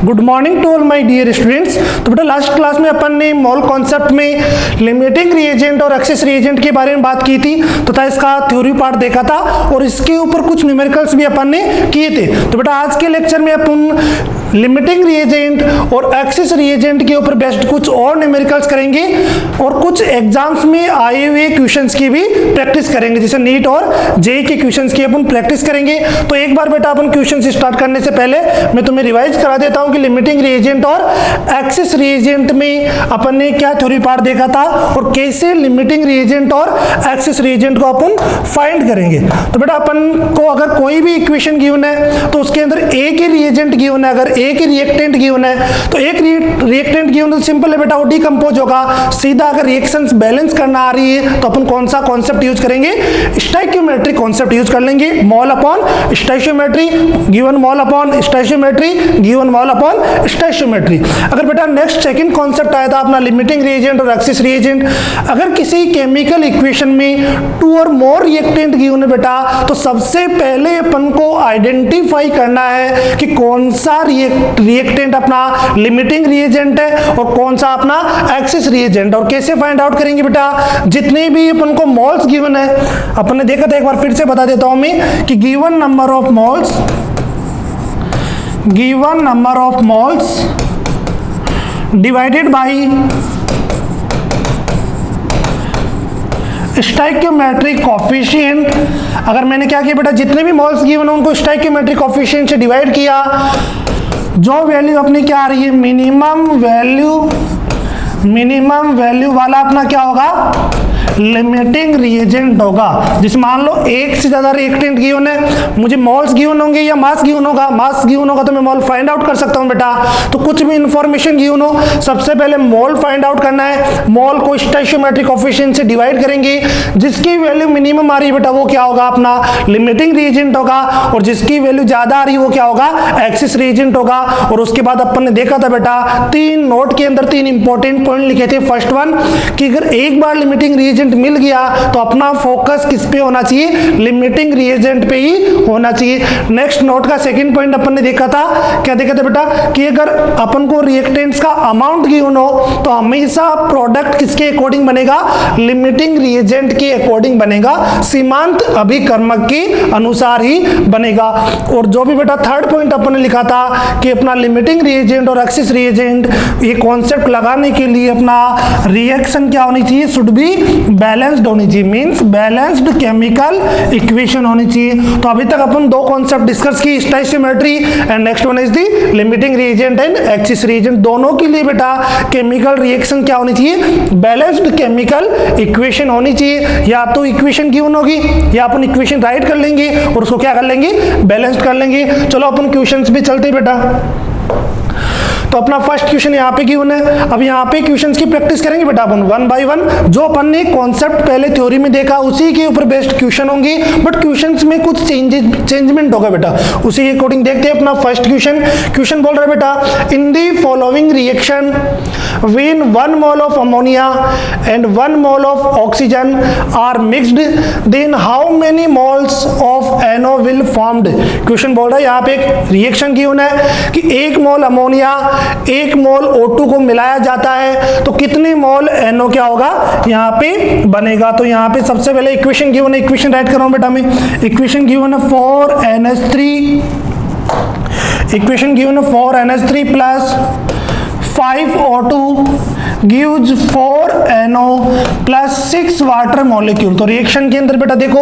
Good morning to all my dear students. तो बेटा last class में अपन ने मोल कॉन्सेप्ट में लिमिटिंग रिएजेंट और एक्सेस रिएजेंट के बारे में बात की थी तथा इसका थ्योरी पार्ट देखा था और इसके ऊपर कुछ न्यूमेरिकल्स भी अपन ने किए थे। तो बेटा आज के लेक्चर में अपन लिमिटिंग रिएजेंट और एक्सेस रिएजेंट के ऊपर बेस्ड कुछ और न्यूमेरिकल्स करेंगे और कुछ एग्जाम्स में आए हुए क्वेश्चंस की भी प्रैक्टिस करेंगे, जैसे नीट और जेईई के क्वेश्चंस की अपन प्रैक्टिस करेंगे। तो एक बार बेटा अपन क्वेश्चन स्टार्ट करने से पहले मैं तुम्हें रिवाइज करा देता हूं कि लिमिटिंग रिएजेंट और एक्सेस रिएजेंट में अपन ने क्या थ्योरी पार्ट देखा था और कैसे लिमिटिंग रिएजेंट और एक्सेस रिएजेंट को अपन फाइंड करेंगे। तो बेटा अपन को अगर कोई भी इक्वेशन गिवन है तो उसके अंदर एक ही रिएजेंट गिवन है, अगर एक ही रिएक्टेंट गिवन है तो एक रिएक्टेंट गिवन तो सिंपल है बेटा, वो डिकम्पोज होगा सीधा। अगर रिएक्शंस बैलेंस करना आ रही है तो अपन कौन सा कॉन्सेप्ट यूज करेंगे, स्टोइकियोमेट्रिक कॉन्सेप्ट यूज कर लेंगे। Mole upon stoichiometry given mole upon stoichiometry given mole upon stoichiometry. अगर बेटा नेक्स्ट सेकंड कॉन्सेप्ट आया था अपना लिमिटिंग रिएजेंट और एक्सेस रिएजेंट, अगर किसी केमिकल इक्वेशन में टू और मोर रिएक्टेंट गिवन है बेटा तो सबसे पहले अपन को आइडेंटिफाई करना है कि कौन सा रिएक्टेंट अपना लिमिटिंग रिएजेंट है और कौन सा अपना एक्सेस रिएजेंट। और कैसे फाइंड आउट करेंगे बेटा, जितने भी अपन को मोल्स गिवन है, अपन ने देखा था, एक बार फिर से बता देता हूं मैं कि given number of moles divided by stoichiometric coefficient. अगर मैंने क्या किया बेटा, जितने भी मोल्स गिवन है उनको स्टोइकियोमेट्रिक कोएफिशिएंट से डिवाइड किया, जो वैल्यू अपनी क्या आ रही है, मिनिमम वैल्यू वाला अपना क्या होगा, लिमिटिंग रिएजेंट होगा। जिस मान लो एक से ज्यादा रिएक्टेंट गिवन है, मुझे मोल्स गिवन होंगे या मास गिवन होगा, मास गिवन होगा तो मैं मोल फाइंड आउट कर सकता हूं बेटा। तो कुछ भी इंफॉर्मेशन गिवन हो, सबसे पहले मोल फाइंड आउट करना है। मोल को स्टोइकियोमेट्रिक कोएफिशिएंट से डिवाइड करेंगे, जिसकी वैल्यू मिनिमम आ रही है बेटा वो क्या होगा, अपना लिमिटिंग रिएजेंट होगा, और जिसकी वैल्यू ज्यादा आ रही है वो क्या होगा, एक्सेस रिएजेंट होगा। और उसके बाद अपन ने देखा था बेटा तीन नोट के अंदर तीन इंपॉर्टेंट पॉइंट लिखे थे। फर्स्ट वन कि अगर एक बार लिमिटिंग रिएजेंट मिल गया तो अपना फोकस किस पे होना चाहिए, लिमिटिंग रिएजेंट पे ही होना चाहिए। नेक्स्ट नोट का सेकंड पॉइंट अपन ने देखा था, क्या देखा था बेटा कि अगर अपन को रिएक्टेंट्स का अमाउंट गिवन हो तो हमेशा प्रोडक्ट किसके अकॉर्डिंग बनेगा, लिमिटिंग रिएजेंट के अकॉर्डिंग बनेगा, सीमांत अभिकर्मक के अनुसार ही बनेगा। और जो भी बेटा थर्ड पॉइंट अपन ने लिखा था कि अपना लिमिटिंग रिएजेंट और एक्सेस रिएजेंट ये कॉन्सेप्ट लगाने के लिए अपना रिएक्शन क्या होनी चाहिए, शुड बी बैलेंस्ड होनी चाहिए, मींस बैलेंस्ड केमिकल इक्वेशन होनी चाहिए। तो अभी तक अपन दो कॉन्सेप्ट डिस्कस की, stoichiometry and next one is the limiting reagent and access reagent. दोनों के लिए बेटा केमिकल रिएक्शन क्या होनी चाहिए, बैलेंस्ड केमिकल इक्वेशन होनी चाहिए। या तो इक्वेशन गिवन होगी या अपन इक्वेशन राइट कर लेंगे और उसको क्या कर लेंगे, बैलेंस्ड कर लेंगे। चलो अपन क्वेश्चंस पे चलते बेटा। तो अपना फर्स्ट क्वेश्चन यहाँ पे गिवन है, अब यहाँ पे क्वेश्चंस की प्रैक्टिस करेंगे बेटा अपन वन बाय वन। जो अपन ने कॉन्सेप्ट पहले थ्योरी में देखा उसी के ऊपर बेस्ड क्वेश्चन होंगे, बट क्वेश्चंस में कुछ चेंजमेंट होगा बेटा, उसी के अकॉर्डिंग देखते हैं। अपना फर्स्ट क्वेश्चन बोल रहा है बेटा, in the following reaction when 1 mole of ammonia and 1 mole of oxygen are mixed then how many moles of NO will formed। Question बोल रहा है यहाँ पे एक रिएक्शन गिवन है कि 1 मोल अमोनिया 1 मोल O2 को मिलाया जाता है तो कितने मोल NO क्या होगा यहाँ पे बनेगा। तो यहाँ पे सबसे पहले इक्वेशन गिवन है, इक्वेशन राइट कर रहा हूँ बेटा मैं। इक्वेशन गिवन है 4NH3, इक्वेशन गिवन है 4NH3 plus 5O2 gives 4NO plus 6 water molecule. तो रिएक्शन के अंदर बेटा देखो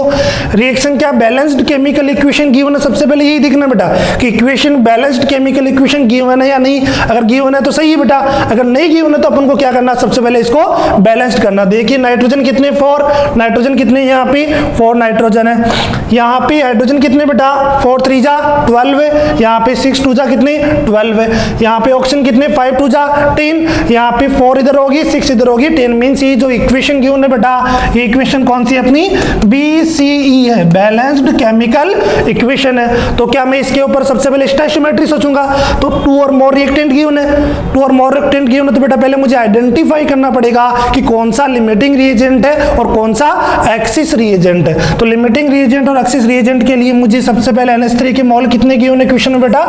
रिएक्शन क्या, बैलेंस्ड केमिकल इक्वेशन गिवन है। सबसे पहले यही देखना बेटा कि equation balanced chemical equation given है या नहीं। अगर गिवन है तो सही है बेटा, अगर नहीं गिवन है तो अपन को क्या करना, सबसे पहले इसको बैलेंस्ड करना। देखिए नाइट्रोजन कितने 4, नाइट्रोजन कितने यहाँ पे 4 नाइट्रोजन है, यहाँ पे हाइड्रोजन कितने बेटा 4 3 जा 12 है, यहाँ पे 6 2 जा कितने 12 है, यहाँ पे ऑक्सीजन कितने 5 2 जा 10, यहाँ पे 4 इधर होगी, 6 इधर होगी, 10 मीन्स ये जो इक्वेशन गिवन है बेटा, ये इक्वेशन कौन सी है अपनी, BCE है, बैलेंस्ड केमिकल इक्वेशन है। तो क्या मैं इसके ऊपर सबसे पहले स्टोइकियोमेट्री सोचूंगा, तो 2 और मोर रिएक्टेंट गिवन है, 2 और मोर रिएक्टेंट गिवन है, तो बेटा पहले मुझे आइडेंटिफाई करना पड़ेगा कि कौन सा लिमिटिंग रिएजेंट है और कौन सा एक्सिस रिएजेंट है। तो लिमिटिंग रिएजेंट और एक्सिस रिएजेंट के लिए मुझे सबसे पहले NH3 के मोल कितने गिवन है क्वेश्चन में बेटा,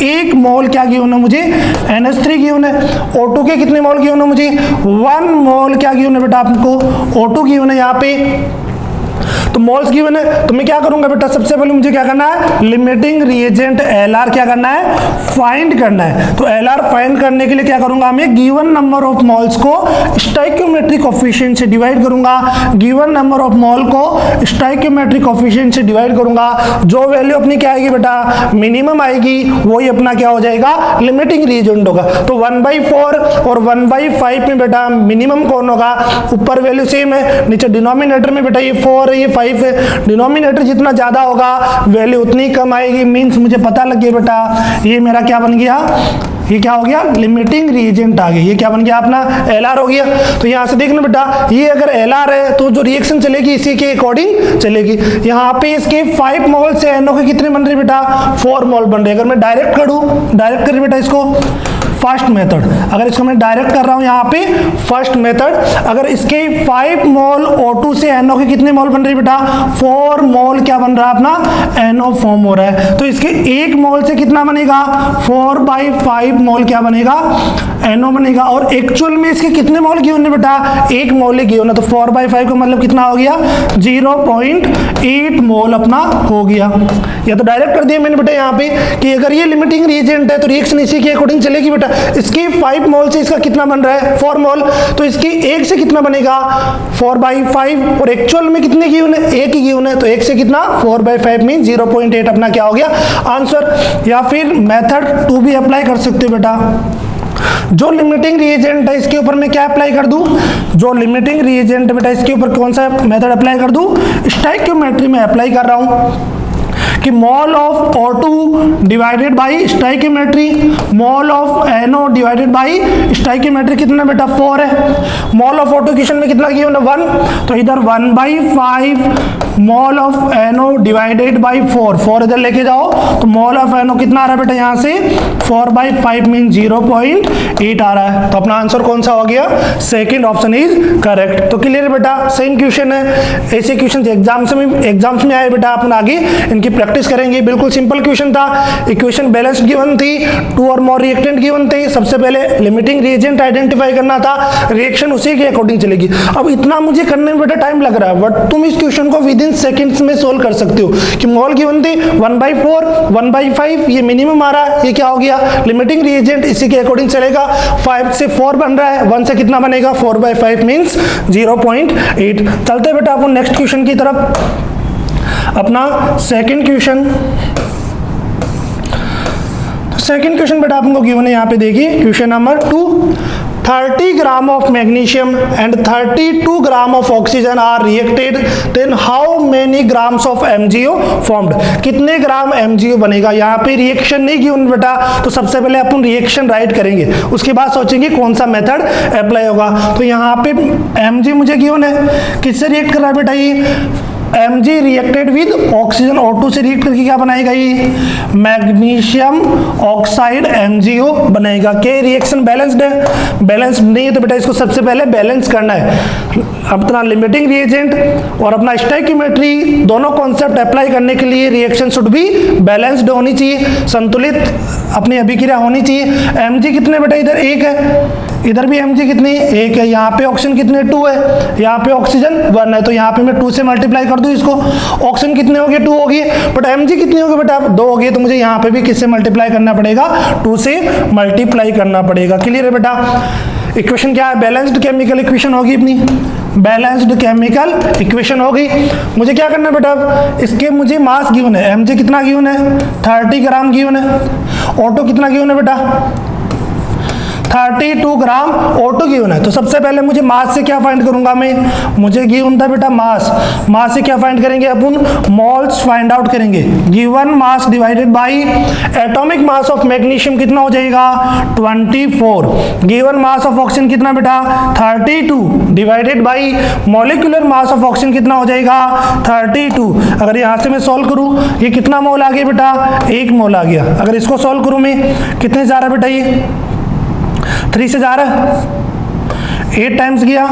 1 मोल क्या गिवन है मुझे, NH3 गिवन है। O2 के कितने मोल गिवन है मुझे, 1 मोल क्या गिवन है बेटा आपको, O2 गिवन है यहाँ पे। तो मोल्स गिवन है, तो मैं क्या करूंगा बेटा, सबसे पहले मुझे क्या करना है, लिमिटिंग रिएजेंट LR क्या करना है, फाइंड करना है। तो LR फाइंड करने के लिए क्या करूंगा, मैं गिवन नंबर ऑफ मोल्स को स्टोइकियोमेट्रिक कोएफिशिएंट से डिवाइड करूंगा, गिवन नंबर ऑफ मोल को स्टोइकियोमेट्रिक कोएफिशिएंट से डिवाइड करूंगा। जो वैल्यू अपनी क्या आएगी बेटा, मिनिमम आएगी, वही अपना क्या हो जाएगा, लिमिटिंग रिएजेंट होगा। तो 1/4 और 1/5 में बेटा मिनिमम कौन होगा, ऊपर वैल्यू सेम है, नीचे डिनोमिनेटर में बेटा ये 4 है, ये 5 है, डिनोमिनेटर जितना ज्यादा होगा वैल्यू उतनी कम आएगी। मींस मुझे पता लग गया बेटा ये मेरा क्या बन गया, ये क्या हो गया, लिमिटिंग रिएजेंट आ गई। ये क्या बन गया अपना, LR हो गया। तो यहां से देखना बेटा, ये अगर LR है तो जो रिएक्शन चलेगी इसी के अकॉर्डिंग चलेगी। यहाँ पे इसके 5 मोल से NO के कितने बन रहे बेटा, 4 मोल बन रहे। अगर मैं डायरेक्ट करूँ, डायरेक्ट कर बेटा इसको फर्स्ट मेथड, अगर इसको मैं डायरेक्ट कर रहा हूं यहाँ पे फर्स्ट मेथड, अगर इसके 5 मोल O2 से NO के कितने मोल बन रहे बेटा, 4 मोल क्या बन रहा है अपना, NO फॉर्म हो रहा है। तो इसके 1 मोल से कितना बनेगा, 4/5 मोल क्या बनेगा, NO बनेगा। और एक्चुअल में इसके कितने मोल गिवन है बेटा, 1 मोल ही गिवन है। तो 4/5 का मतलब कितना हो गया, 0.8 मोल अपना हो गया। या तो डायरेक्ट कर दिया मैंने बेटा यहाँ पे कि अगर ये लिमिटिंग रिएजेंट है तो रिएक्शन इसी के अकॉर्डिंग चलेगी बेटा। इसकी 5 मोल से इसका कितना बन रहा है, 4 मोल, तो इसकी 1 से कितना बनेगा, 4/5, और एक्चुअल में कितने गिवन है, 1 ही गिवन है। तो 1 से कितना, 4/5 मीन 0.8 अपना क्या हो गया आंसर। या फिर मेथड 2 भी अप्लाई कर सकते हो बेटा। जो लिमिटिंग रिएजेंट है इसके ऊपर मैं क्या अप्लाई कर दूं, जो लिमिटिंग रिएजेंट बेटा इसके ऊपर कौन सा मेथड अप्लाई कर दूं, स्टोइकियोमेट्री में अप्लाई कर रहा हूं कि mole of O2 divided by stoichiometry, mole of NO divided by stoichiometry कितना बेटा, 4 है। मोल ऑफ O2 क्वेश्चन में कितना किया 1, तो इधर 1/5 mole of NO divided by 4 इधर लेके जाओ, तो मोल ऑफ NO कितना आ रहा है बेटा यहाँ से, 4/5 मीन 0.8 आ रहा है। तो अपना आंसर कौन सा हो गया, सेकंड ऑप्शन इज करेक्ट। तो क्लियर है बेटा, सेम क्वेश्चन है, ऐसे क्वेश्चन एग्जाम्स में आए बेटा, अपन आगे इनकी प्रैक्टिस करेंगे। बिल्कुल सिंपल क्वेश्चन था, इक्वेशन बैलेंस्ड गिवन थी, 2 और मोर रिएक्टेंट गिवन थे। सबसे पहले लिमिटिंग रिएजेंट आइडेंटिफाई करना था, रिएक्शन उसी के अकॉर्डिंग चलेगी। अब इतना मुझे करने में बेटा टाइम लग रहा है, बट तुम इस क्वेश्चन को विद इन सेकंड्स में सोल्व कर सकते हो कि मोल गिवन थी 1/4, 1/5, ये मिनिमम आ रहा है, ये क्या हो गया, लिमिटिंग रिएजेंट इसी के अकॉर्डिंग चलेगा। 5 से 4 बन रहा है, 1 से कितना बनेगा, 4/5 मीन्स 0.8। चलते बेटा अपन नेक्स्ट क्वेश्चन की तरफ। अपना सेकंड क्वेश्चन बेटा आपको गिवन है यहाँ पे देखिए, question number 2, 30 gram of magnesium and 32 gram of oxygen are reacted, then how many grams of MgO formed. कितने ग्राम MgO बनेगा, यहाँ पे रिएक्शन नहीं गिवन बेटा, तो सबसे पहले अपन रिएक्शन राइट करेंगे, उसके बाद सोचेंगे कौन सा मेथड अप्लाई होगा। तो यहाँ पे Mg मुझे गिवन है, किससे रिएक्ट कर रहा है बेटा, ये Mg reacted with oxygen O2 से रिएक्ट करके क्या बनाएगा, ये मैग्नीशियम ऑक्साइड MgO बनाएगा। के रिएक्शन बैलेंस्ड है, बैलेंस्ड नहीं है तो बेटा इसको सबसे पहले बैलेंस करना है। अपना लिमिटिंग रिएजेंट और अपना स्टोइकियोमेट्री दोनों कॉन्सेप्ट अप्लाई करने के लिए रिएक्शन शुड भी बैलेंस्ड होनी चाहिए, संतुलित अपनी अभिक्रिया होनी चाहिए। Mg कितने बेटा, इधर 1 है, इधर भी Mg कितनी 1 है, यहाँ पे ऑक्सीजन कितने 2 है, यहाँ पे ऑक्सीजन 1 है, तो यहाँ पे मैं 2 से मल्टीप्लाई कर दूं इसको, ऑक्सीजन कितने हो गए 2 हो गए, बट Mg कितनी हो गई बेटा 2 हो गए, तो मुझे यहाँ पे भी किससे मल्टीप्लाई करना पड़ेगा, 2 से मल्टीप्लाई करना पड़ेगा। क्लियर है बेटा, इक्वेशन क्या है, बैलेंस्ड केमिकल इक्वेशन होगी अपनी, बैलेंस्ड केमिकल इक्वेशन होगी। मुझे क्या करना है बेटा, इसके मुझे मास गिवन है, Mg कितना गिवन है, 30 ग्राम गिवन है, O2 कितना गिवन है बेटा, 32 ग्राम O2 गिवन है। तो सबसे पहले मुझे मास से क्या फाइंड करूंगा मैं, मुझे गिवन था बेटा मास, मास से क्या फाइंड करेंगे अपन, मोल्स फाइंड आउट करेंगे। Given mass divided by atomic mass of magnesium कितना हो जाएगा 24, गिवन मास ऑफ ऑक्सीजन कितना बेटा 32 divided by molecular mass of oxygen कितना हो जाएगा 32। अगर यहां से मैं सॉल्व करूं, ये कितना मोल आ गया बेटा 1 मोल आ गया। अगर इसको सॉल्व करूं मैं, कितने जा रहा है बेटा, ये 3 से जा रहा है, 8 टाइम्स गया,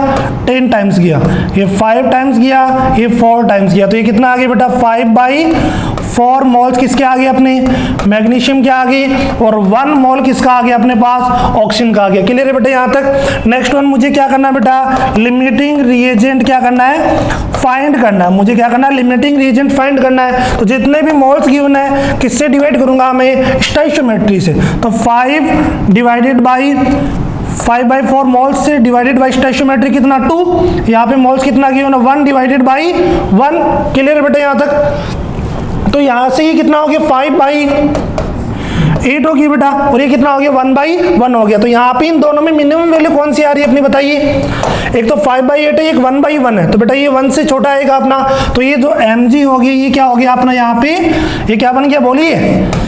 10 टाइम्स गया, ये 5 टाइम्स गया, ये 4 टाइम्स गया। तो ये कितना आ गया बेटा 5/4 मोल्स किसके आ गए अपने, मैग्नीशियम के आ गए, और 1 मोल किसका आ गया अपने पास, ऑक्सीजन का आ गया। क्लियर है बेटा यहाँ तक। नेक्स्ट वन मुझे क्या करना है बेटा, लिमिटिंग रिएजेंट क्या करना है, फाइंड करना है। मुझे क्या करना है, लिमिटिंग रिएजेंट फाइंड करना है। तो जितने भी मोल्स गिवन है किससे डिवाइड करूंगा मैं, स्टोइकियोमेट्री से। तो 5 डिवाइडेड बाई 5/4 मोल्स से डिवाइडेड बाई स्टोइकियोमेट्री कितना 2, यहाँ पे मोल्स कितना गिवन है 1 डिवाइडेड बाई 1। क्लियर है बेटा यहाँ तक। तो यहाँ से ये कितना हो गया 5/8 होगी बेटा, और ये कितना हो गया 1/1 हो गया। तो यहाँ पे इन दोनों में मिनिमम वैल्यू कौन सी आ रही है अपनी बताइए, एक तो 5/8 है, एक 1/1 है। तो बेटा ये 1 से छोटा आएगा अपना, तो ये जो mg होगी ये क्या हो गया अपना, यहाँ पे ये क्या बन गया बोलिए,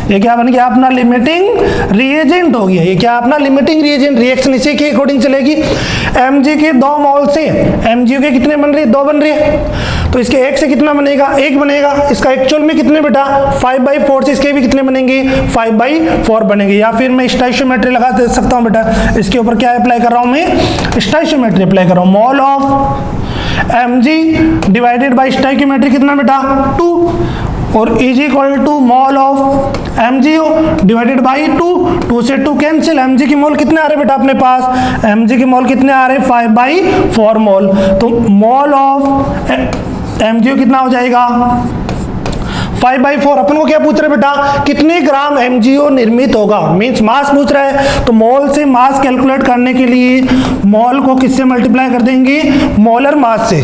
ये क्या बन गया अपना लिमिटिंग रिएजेंट हो गया। ये क्या अपना लिमिटिंग रिएजेंट, रिएक्शन इसी के अकॉर्डिंग चलेगी। mg के 2 मोल से mg के कितने बन रहे, 2 बन रहे हैं, तो इसके 1 से कितना बनेगा, 1 बनेगा। इसका एक्चुअल में कितने बेटा 5/4 से इसके भी कितने बनेंगे 5/4 बनेंगे। या फिर मैं स्टोइकियोमेट्री लगा दे सकता हूँ बेटा, इसके ऊपर क्या अप्लाई कर रहा हूँ मैं, स्टोइकियोमेट्री अप्लाई कर रहा हूँ। Mole of mg divided by stoichiometry कितना बेटा 2, और is equal to mole of MgO divided by 2 से 2 कैंसिल। mg की मोल कितने आ रहे बेटा अपने पास, mg की मोल कितने आ रहे 5/4 मोल। तो मोल ऑफ MgO कितना हो जाएगा 5/4। अपन को क्या पूछ रहे बेटा, कितने ग्राम MgO निर्मित होगा, मींस मास पूछ रहा है। तो मोल से मास कैलकुलेट करने के लिए मोल को किससे मल्टीप्लाई कर देंगे, मोलर मास से।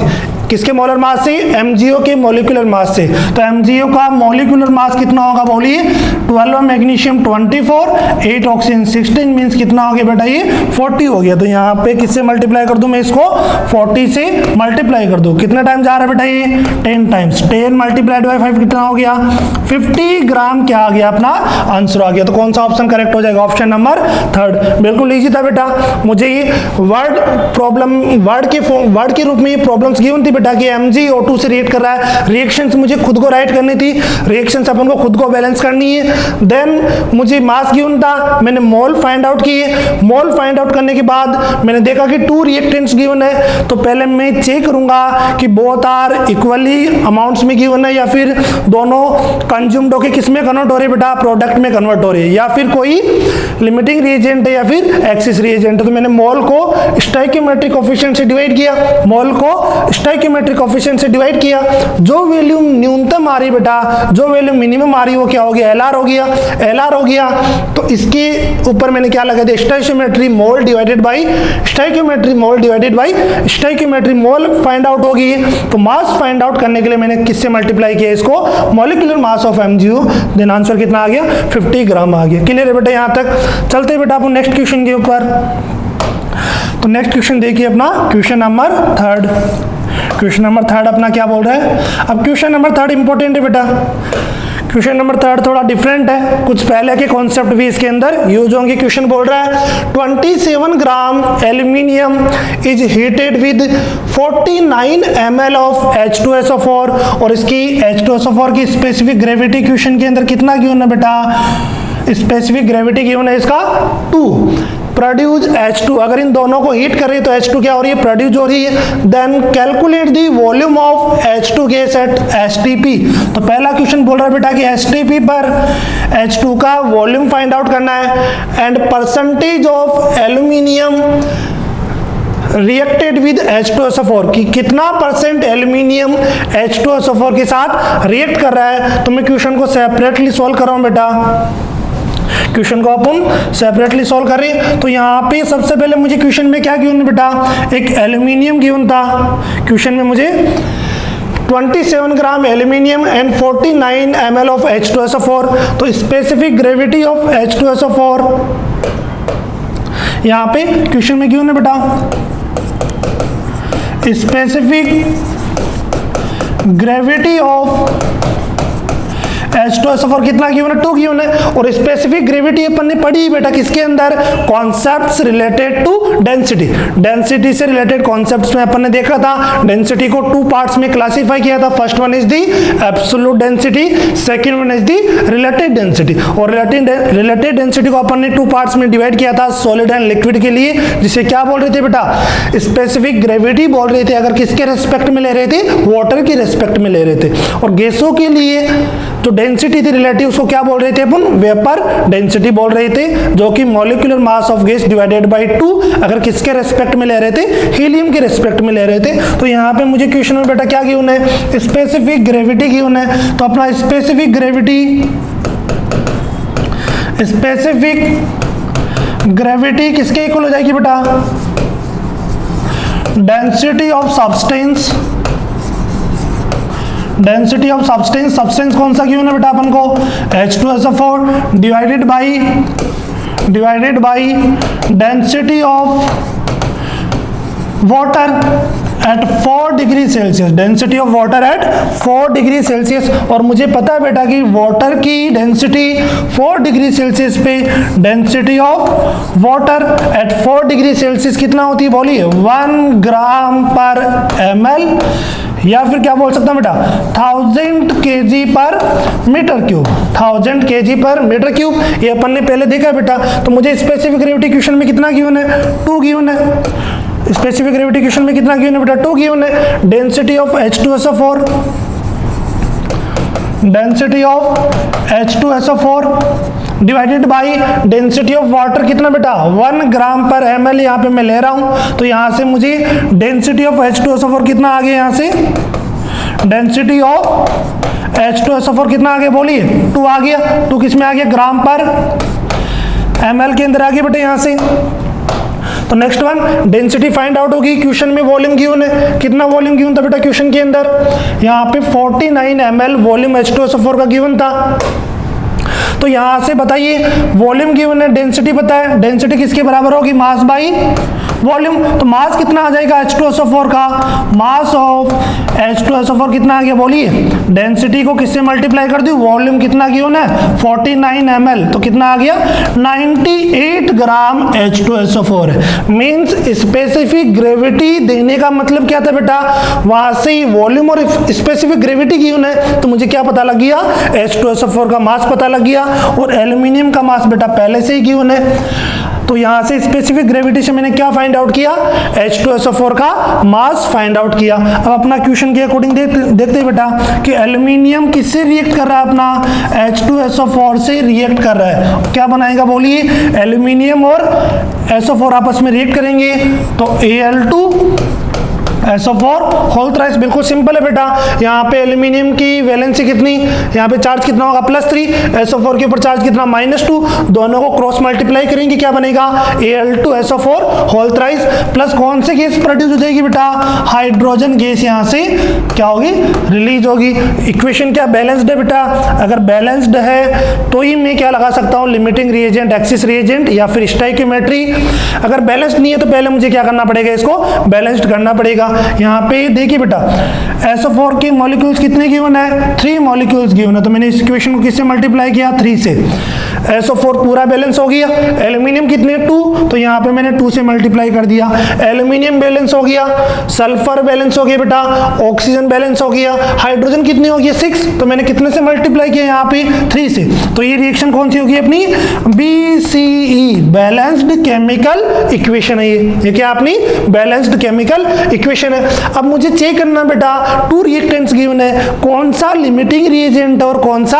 किसके मोलर मास से, MgO के मोलिकुलर मास से। तो MgO का मोलिकुलर मास कितना होगा बोलिए, 12 मैग्नीशियम 24, 8 ऑक्सीजन 16, मींस कितना हो गया बेटा ये 40 हो गया। तो यहाँ पे किससे मल्टीप्लाई कर दूं मैं इसको, 40 से मल्टीप्लाई कर दूं। कितना टाइम जा रहा है बेटा ये 10 टाइम्स, 10 मल्टीप्लाइड बाई 5 कितना हो गया 50 ग्राम क्या आ गया अपना आंसर आ गया। तो कौन सा ऑप्शन करेक्ट हो जाएगा, ऑप्शन नंबर 3। बिल्कुल इजी था बेटा। मुझे ये वर्ड प्रॉब्लम वर्ड के रूप में ये प्रॉब्लम्स गिवन थी बेटा कि MgO2 से रिएक्ट कर रहा है, रिएक्शंस मुझे खुद को राइट करनी थी, रिएक्शंस अपन को खुद को बैलेंस करनी है। देन मुझे मास गिवन था, मैंने मोल फाइंड आउट किए। मोल फाइंड आउट करने के बाद मैंने देखा कि 2 रिएक्टेंट्स गिवन है, तो पहले मैं चेक करूंगा कि बोथ आर इक्वली अमाउंट्स में गिवन है, या फिर दोनों कंज्यूम्ड होके किस में कन्वर्ट हो रहे बेटा, प्रोडक्ट में कन्वर्ट हो रहे हैं, या फिर कोई लिमिटिंग रिएजेंट है या फिर एक्सिस रिएजेंट है। तो मैंने मोल को स्टोइकियोमेट्रिक कोएफिशिएंट से डिवाइड किया, मोल को स्टोइकियोमेट्रिक कोएफिशिएंट से डिवाइड किया। जो वैल्यू न्यूनतम आ रही बेटा, जो वैल्यू मिनिमम आ रही वो क्या हो गया, LR हो गया, LR हो गया। तो इसके ऊपर मैंने क्या लगा दिया, stoichiometry mole divided by stoichiometry mole divided by stoichiometry mole find out होगी। तो मास फाइंड आउट करने के लिए मैंने किससे मल्टीप्लाई किया इसको, molecular mass of MgO। Then answer कितना आ गया 50 ग्राम आ गया। क्लियर है बेटा यहाँ तक। चलते हैं बेटा अपन नेक्स्ट क्वेश्चन के ऊपर। तो नेक्स्ट क्वेश्चन देखिए अपना क्वेश्चन नंबर 3। क्वेश्चन नंबर 3 अपना क्या बोल रहा है। अब क्वेश्चन नंबर 3 इंपॉर्टेंट है बेटा। क्वेश्चन नंबर 3 थोड़ा डिफरेंट है, कुछ पहले के कॉन्सेप्ट भी इसके अंदर यूज होंगे। क्वेश्चन बोल रहा है 27 gram aluminium is heated with 49 ml of H2SO4, और इसकी H2SO4 की स्पेसिफिक ग्रेविटी क्वेश्चन के अंदर कितना गिवन है बेटा, स्पेसिफिक ग्रेविटी गिवन है इसका 2। प्रोड्यूस H2, अगर इन दोनों को हीट करें तो H2 क्या हो रही है, प्रोड्यूस हो रही है। Then calculate the volume of H2 gas at STP। तो पहला क्वेश्चन बोल रहा है बेटा कि STP पर H2 का वॉल्यूम फाइंड आउट करना है, and percentage of aluminium reacted with H2SO4 की कितना परसेंट एल्यूमिनियम H2SO4 के साथ रिएक्ट कर रहा है। तो मैं क्वेश्चन को सेपरेटली सॉल्व कर रहा हूं बेटा, क्वेश्चन को अपन सेपरेटली सॉल्व करें। तो यहाँ पे सबसे पहले मुझे क्वेश्चन में क्या गिवन बेटा, एक एल्यूमिनियम गिवन था। क्वेश्चन में मुझे 27 gram aluminium and 49 ml of H2SO4। तो स्पेसिफिक ग्रेविटी ऑफ H2SO4 यहाँ पे क्वेश्चन में गिवन है बेटा स्पेसिफिक ग्रेविटी ऑफ H2SO4 कितना गिवन है? 2 गिवन है। और स्पेसिफिक ग्रेविटी अपन ने पढ़ी बेटा किसके अंदर? Concepts related to density. Density से रिलेटेड कॉन्सेप्ट्स में अपन ने देखा था डेंसिटी को 2 पार्ट्स में क्लासिफाई किया था। First one is the absolute density, second one is the relative density. और रिलेटिव डेंसिटी को अपन ने 2 पार्ट्स में डिवाइड किया था सॉलिड एंड लिक्विड के लिए, जिसे क्या बोल रहे थे बेटा? स्पेसिफिक ग्रेविटी बोल रहे थे। अगर किसके रेस्पेक्ट में ले रहे थे? वाटर के रेस्पेक्ट में ले रहे थे। और गैसों के लिए जो डेंसिटी थी रिलेटिव, उसको क्या बोल रहे थे अपन? वेपर डेंसिटी बोल रहे थे, जो कि molecular mass of gas divided by 2। अगर किसके रेस्पेक्ट में ले रहे थे? हीलियम के रेस्पेक्ट में ले रहे थे। तो यहाँ पे मुझे क्वेश्चन में बेटा क्या गिवन है? स्पेसिफिक ग्रेविटी गिवन है। तो अपना स्पेसिफिक ग्रेविटी किसके इक्वल हो जाएगी बेटा? Density of substance. Density of substance, substance कौन सा गिवन है बेटा अपन को? H2SO4 divided by density of water at 4 degree Celsius. Density of water at 4 degree Celsius. और मुझे पता है बेटा कि वाटर की डेंसिटी 4 डिग्री सेल्सियस पे, density of water at 4 degree Celsius कितना होती है? बोलिए 1 ग्राम पर ml, या फिर क्या बोल सकता हूं बेटा? 1000 kg पर मीटर क्यूब। 1000 kg पर मीटर क्यूब, ये अपन ने पहले देखा बेटा। तो मुझे स्पेसिफिक ग्रेविटी क्वेश्चन में कितना गिवन है? 2 गिवन है। स्पेसिफिक ग्रेविटी क्वेश्चन में कितना गिवन है बेटा? 2 गिवन है। Density of H2SO4, density of H2SO4 divided by density of water कितना बेटा? 1 ग्राम पर ml यहाँ पे मैं ले रहा हूं। तो यहाँ से मुझे डेंसिटी ऑफ H2SO4 कितना आ गया? यहाँ से डेंसिटी ऑफ H2SO4 कितना आ गया? बोलिए 2 आ गया। 2 किस में आ गया? ग्राम पर ml के अंदर आ गया बेटा यहाँ से। तो next one density find out होगी। क्वेश्चन में वॉल्यूम गिवन है। कितना वॉल्यूम गिवन था बेटा क्वेश्चन के अंदर? यहाँ पे 49 ml वॉल्यूम H2SO4 का गिवन था। तो यहां से बताइए वॉल्यूम गिवन है, डेंसिटी पता है। डेंसिटी किसके बराबर होगी? Mass by volume. तो मास कितना आ जाएगा H2SO4 का? मास ऑफ H2SO4 कितना आ गया? बोलिए डेंसिटी को किससे मल्टीप्लाई कर दूं? वॉल्यूम कितना गिवन है? 49 ml। तो कितना आ गया? 98 ग्राम H2SO4 है। मींस स्पेसिफिक ग्रेविटी देने का मतलब क्या था बेटा? वहां से वॉल्यूम और स्पेसिफिक ग्रेविटी गिवन है, तो मुझे क्या पता लग गया? H2SO4 का मास पता लग गया। और एल्यूमिनियम का मास बेटा पहले से ही गिवन है। तो यहां से स्पेसिफिक ग्रेविटी से मैंने क्या फाइंड आउट किया? H2SO4 का मास फाइंड आउट किया। अब अपना क्वेश्चन के अकॉर्डिंग देखते हैं बेटा कि एल्यूमिनियम किससे रिएक्ट कर रहा है? अपना H2SO4 से रिएक्ट कर रहा है। क्या बनाएगा? बोलिए एल्यूमिनियम और SO4 आपस में रिएक्ट करेंगे तो Al2SO4 होल थ्राइस। बिल्कुल सिंपल है बेटा। यहाँ पे एल्यूमिनियम की वैलेंसी कितनी? यहाँ पे चार्ज कितना होगा? +3। SO4 के ऊपर चार्ज कितना? -2। दोनों को क्रॉस मल्टीप्लाई करेंगे, क्या बनेगा? Al2SO4 whole thrice. प्लस कौन सी गैस प्रोड्यूस हो जाएगी बेटा? हाइड्रोजन गैस यहाँ से क्या होगी? रिलीज होगी। इक्वेशन क्या बैलेंस्ड है बेटा? अगर बैलेंस्ड है तो ही मैं क्या लगा सकता हूँ? लिमिटिंग रिएजेंट, एक्सिस रिएजेंट या फिर स्टोइकियोमेट्री। अगर बैलेंस्ड नहीं है तो पहले मुझे क्या करना पड़ेगा? इसको बैलेंस्ड करना पड़ेगा। यहाँ पे देखिए बेटा SO4 के मॉलिक्यूल्स कितने गिवन है? 3 मॉलिक्यूल्स गिवन है। तो मैंने इस इक्वेशन को किससे मल्टीप्लाई किया? 3 से। SO4 पूरा बैलेंस हो गया। एल्यूमिनियम कितने? 2। तो यहाँ पे मैंने 2 से मल्टीप्लाई कर दिया। एल्यूमिनियम बैलेंस हो गया, सल्फर बैलेंस हो गया बेटा, ऑक्सीजन बैलेंस हो गया, हाइड्रोजन कितनी हो गई? 6। तो मैंने कितने से मल्टीप्लाई किया? यहाँ पे 3 से। तो ये रिएक्शन कौन सी होगी अपनी? BCE बैलेंस्ड केमिकल इक्वेशन है। ये क्या अपनी बैलेंस्ड केमिकल इक्वेशन है। अब मुझे चेक करना बेटा 2 रिएक्टेंट्स गिवन है, कौन सा लिमिटिंग रिएजेंट है और कौन सा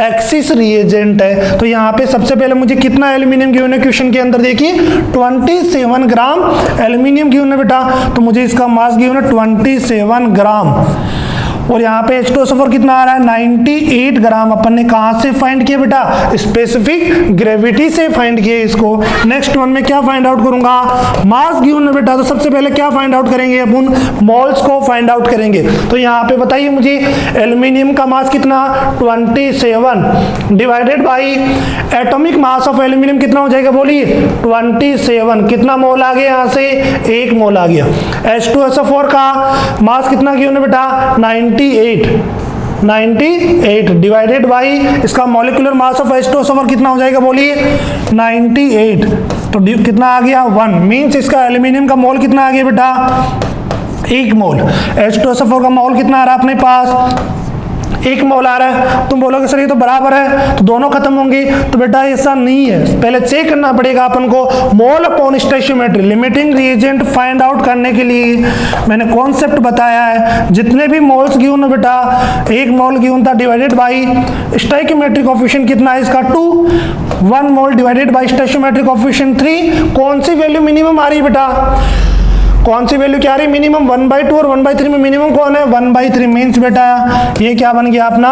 एक्सिस रिएजेंट है। तो यहाँ पे सबसे पहले मुझे कितना एल्यूमिनियम गिवन है क्वेश्चन के अंदर? देखिए 27 ग्राम एल्यूमिनियम गिवन है बेटा। तो मुझे इसका मास गिवन है 27 ग्राम। और यहाँ पे H2SO4 कितना आ रहा है 98 ग्राम। अपन ने कहाँ से फाइंड किया बेटा, स्पेसिफिक ग्रेविटी से फाइंड किया इसको। नेक्स्ट वन में क्या फाइंड आउट करूंगा, मास गिवन है बेटा, तो सबसे पहले क्या फाइंड आउट करेंगे अपन, मोल्स को फाइंड आउट करेंगे। तो यहाँ पे बताइए मुझे एल्यूमिनियम का मास कितना 27 divided by atomic mass of aluminium कितना हो जाएगा बोलिए 27। कितना मोल आ गया यहाँ से 1 मोल आ गया। H2SO4 का मास कितना गिवन है बेटा 98 डिवाइडेड बाई इसका मॉलिक्यूलर मास ऑफ H2SO4 कितना हो जाएगा बोलिए 98। तो कितना आ गया 1, मीन्स इसका एल्यूमिनियम का मोल कितना आ गया बेटा 1 मोल। H2SO4 का मोल कितना आ रहा है अपने पास 1 मोल आ रहा है। तुम बोलोगे सर ये तो बराबर है, तो दोनों खत्म होंगे, तो बेटा ऐसा नहीं है। पहले चेक करना पड़ेगा अपन को mole upon stoichiometry. Limiting reagent find out करने के लिए मैंने कॉन्सेप्ट बताया है, जितने भी मोल्स गिवन है बेटा 1 मोल गिवन था डिवाइडेड बाई स्टोइकियोमेट्रिक कोएफिशिएंट कितना है इसका 2, 1 मोल डिवाइडेड बाई स्टोइकियोमेट्रिक कोएफिशिएंट 3। कौन सी वैल्यू मिनिमम आ रही है बेटा, कौन सी वैल्यू क्या आ रही है मिनिमम 1/2 और 1/3 में मिनिमम कौन है 1/3। मीन्स बेटा ये क्या बन गया अपना,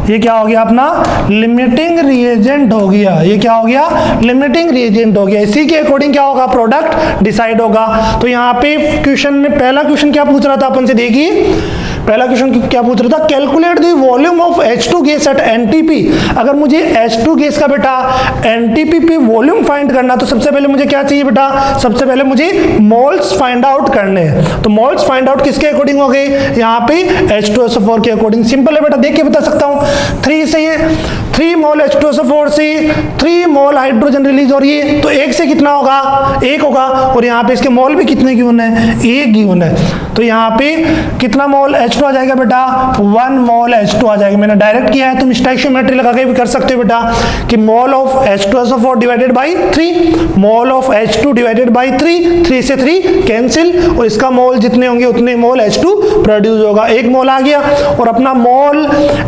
ये क्या हो गया अपना लिमिटिंग रिएजेंट हो गया। ये क्या हो गया लिमिटिंग रिएजेंट हो गया। इसी के अकॉर्डिंग क्या होगा प्रोडक्ट डिसाइड होगा। तो यहाँ पे क्वेश्चन में पहला क्वेश्चन क्या पूछ रहा था अपन से, देखिए पहला क्वेश्चन क्या पूछ रहा था, calculate the volume of H2 gas eight NTP। अगर मुझे H2 गैस का बेटा NTP पे वॉल्यूम फाइंड करना, तो सबसे पहले मुझे क्या चाहिए बेटा, सबसे पहले मुझे मोल्स फाइंड आउट करने हैं। तो मोल्स फाइंड आउट किसके अकॉर्डिंग हो गए, यहाँ पे H2SO4 के अकॉर्डिंग। सिंपल है बेटा, देख के बता सकता हूँ 3 मोल H2SO4 से 3 मोल हाइड्रोजन रिलीज हो रही है, तो 1 से कितना होगा 1 होगा। और यहाँ पे इसके मोल भी कितने गिवन है 1 गिवन है। तो यहाँ पे कितना मोल H2 आ जाएगा बेटा 1 मोल H2 आ जाएगा। मैंने डायरेक्ट किया है, तुम स्टोइकियोमेट्री लगा के भी कर सकते हो बेटा कि मोल of H2SO4 divided by 3, mole of H2 divided by 3 से 3 कैंसिल, और इसका मोल जितने होंगे उतने मोल H2 प्रोड्यूस होगा। 1 मोल आ गया। और अपना मोल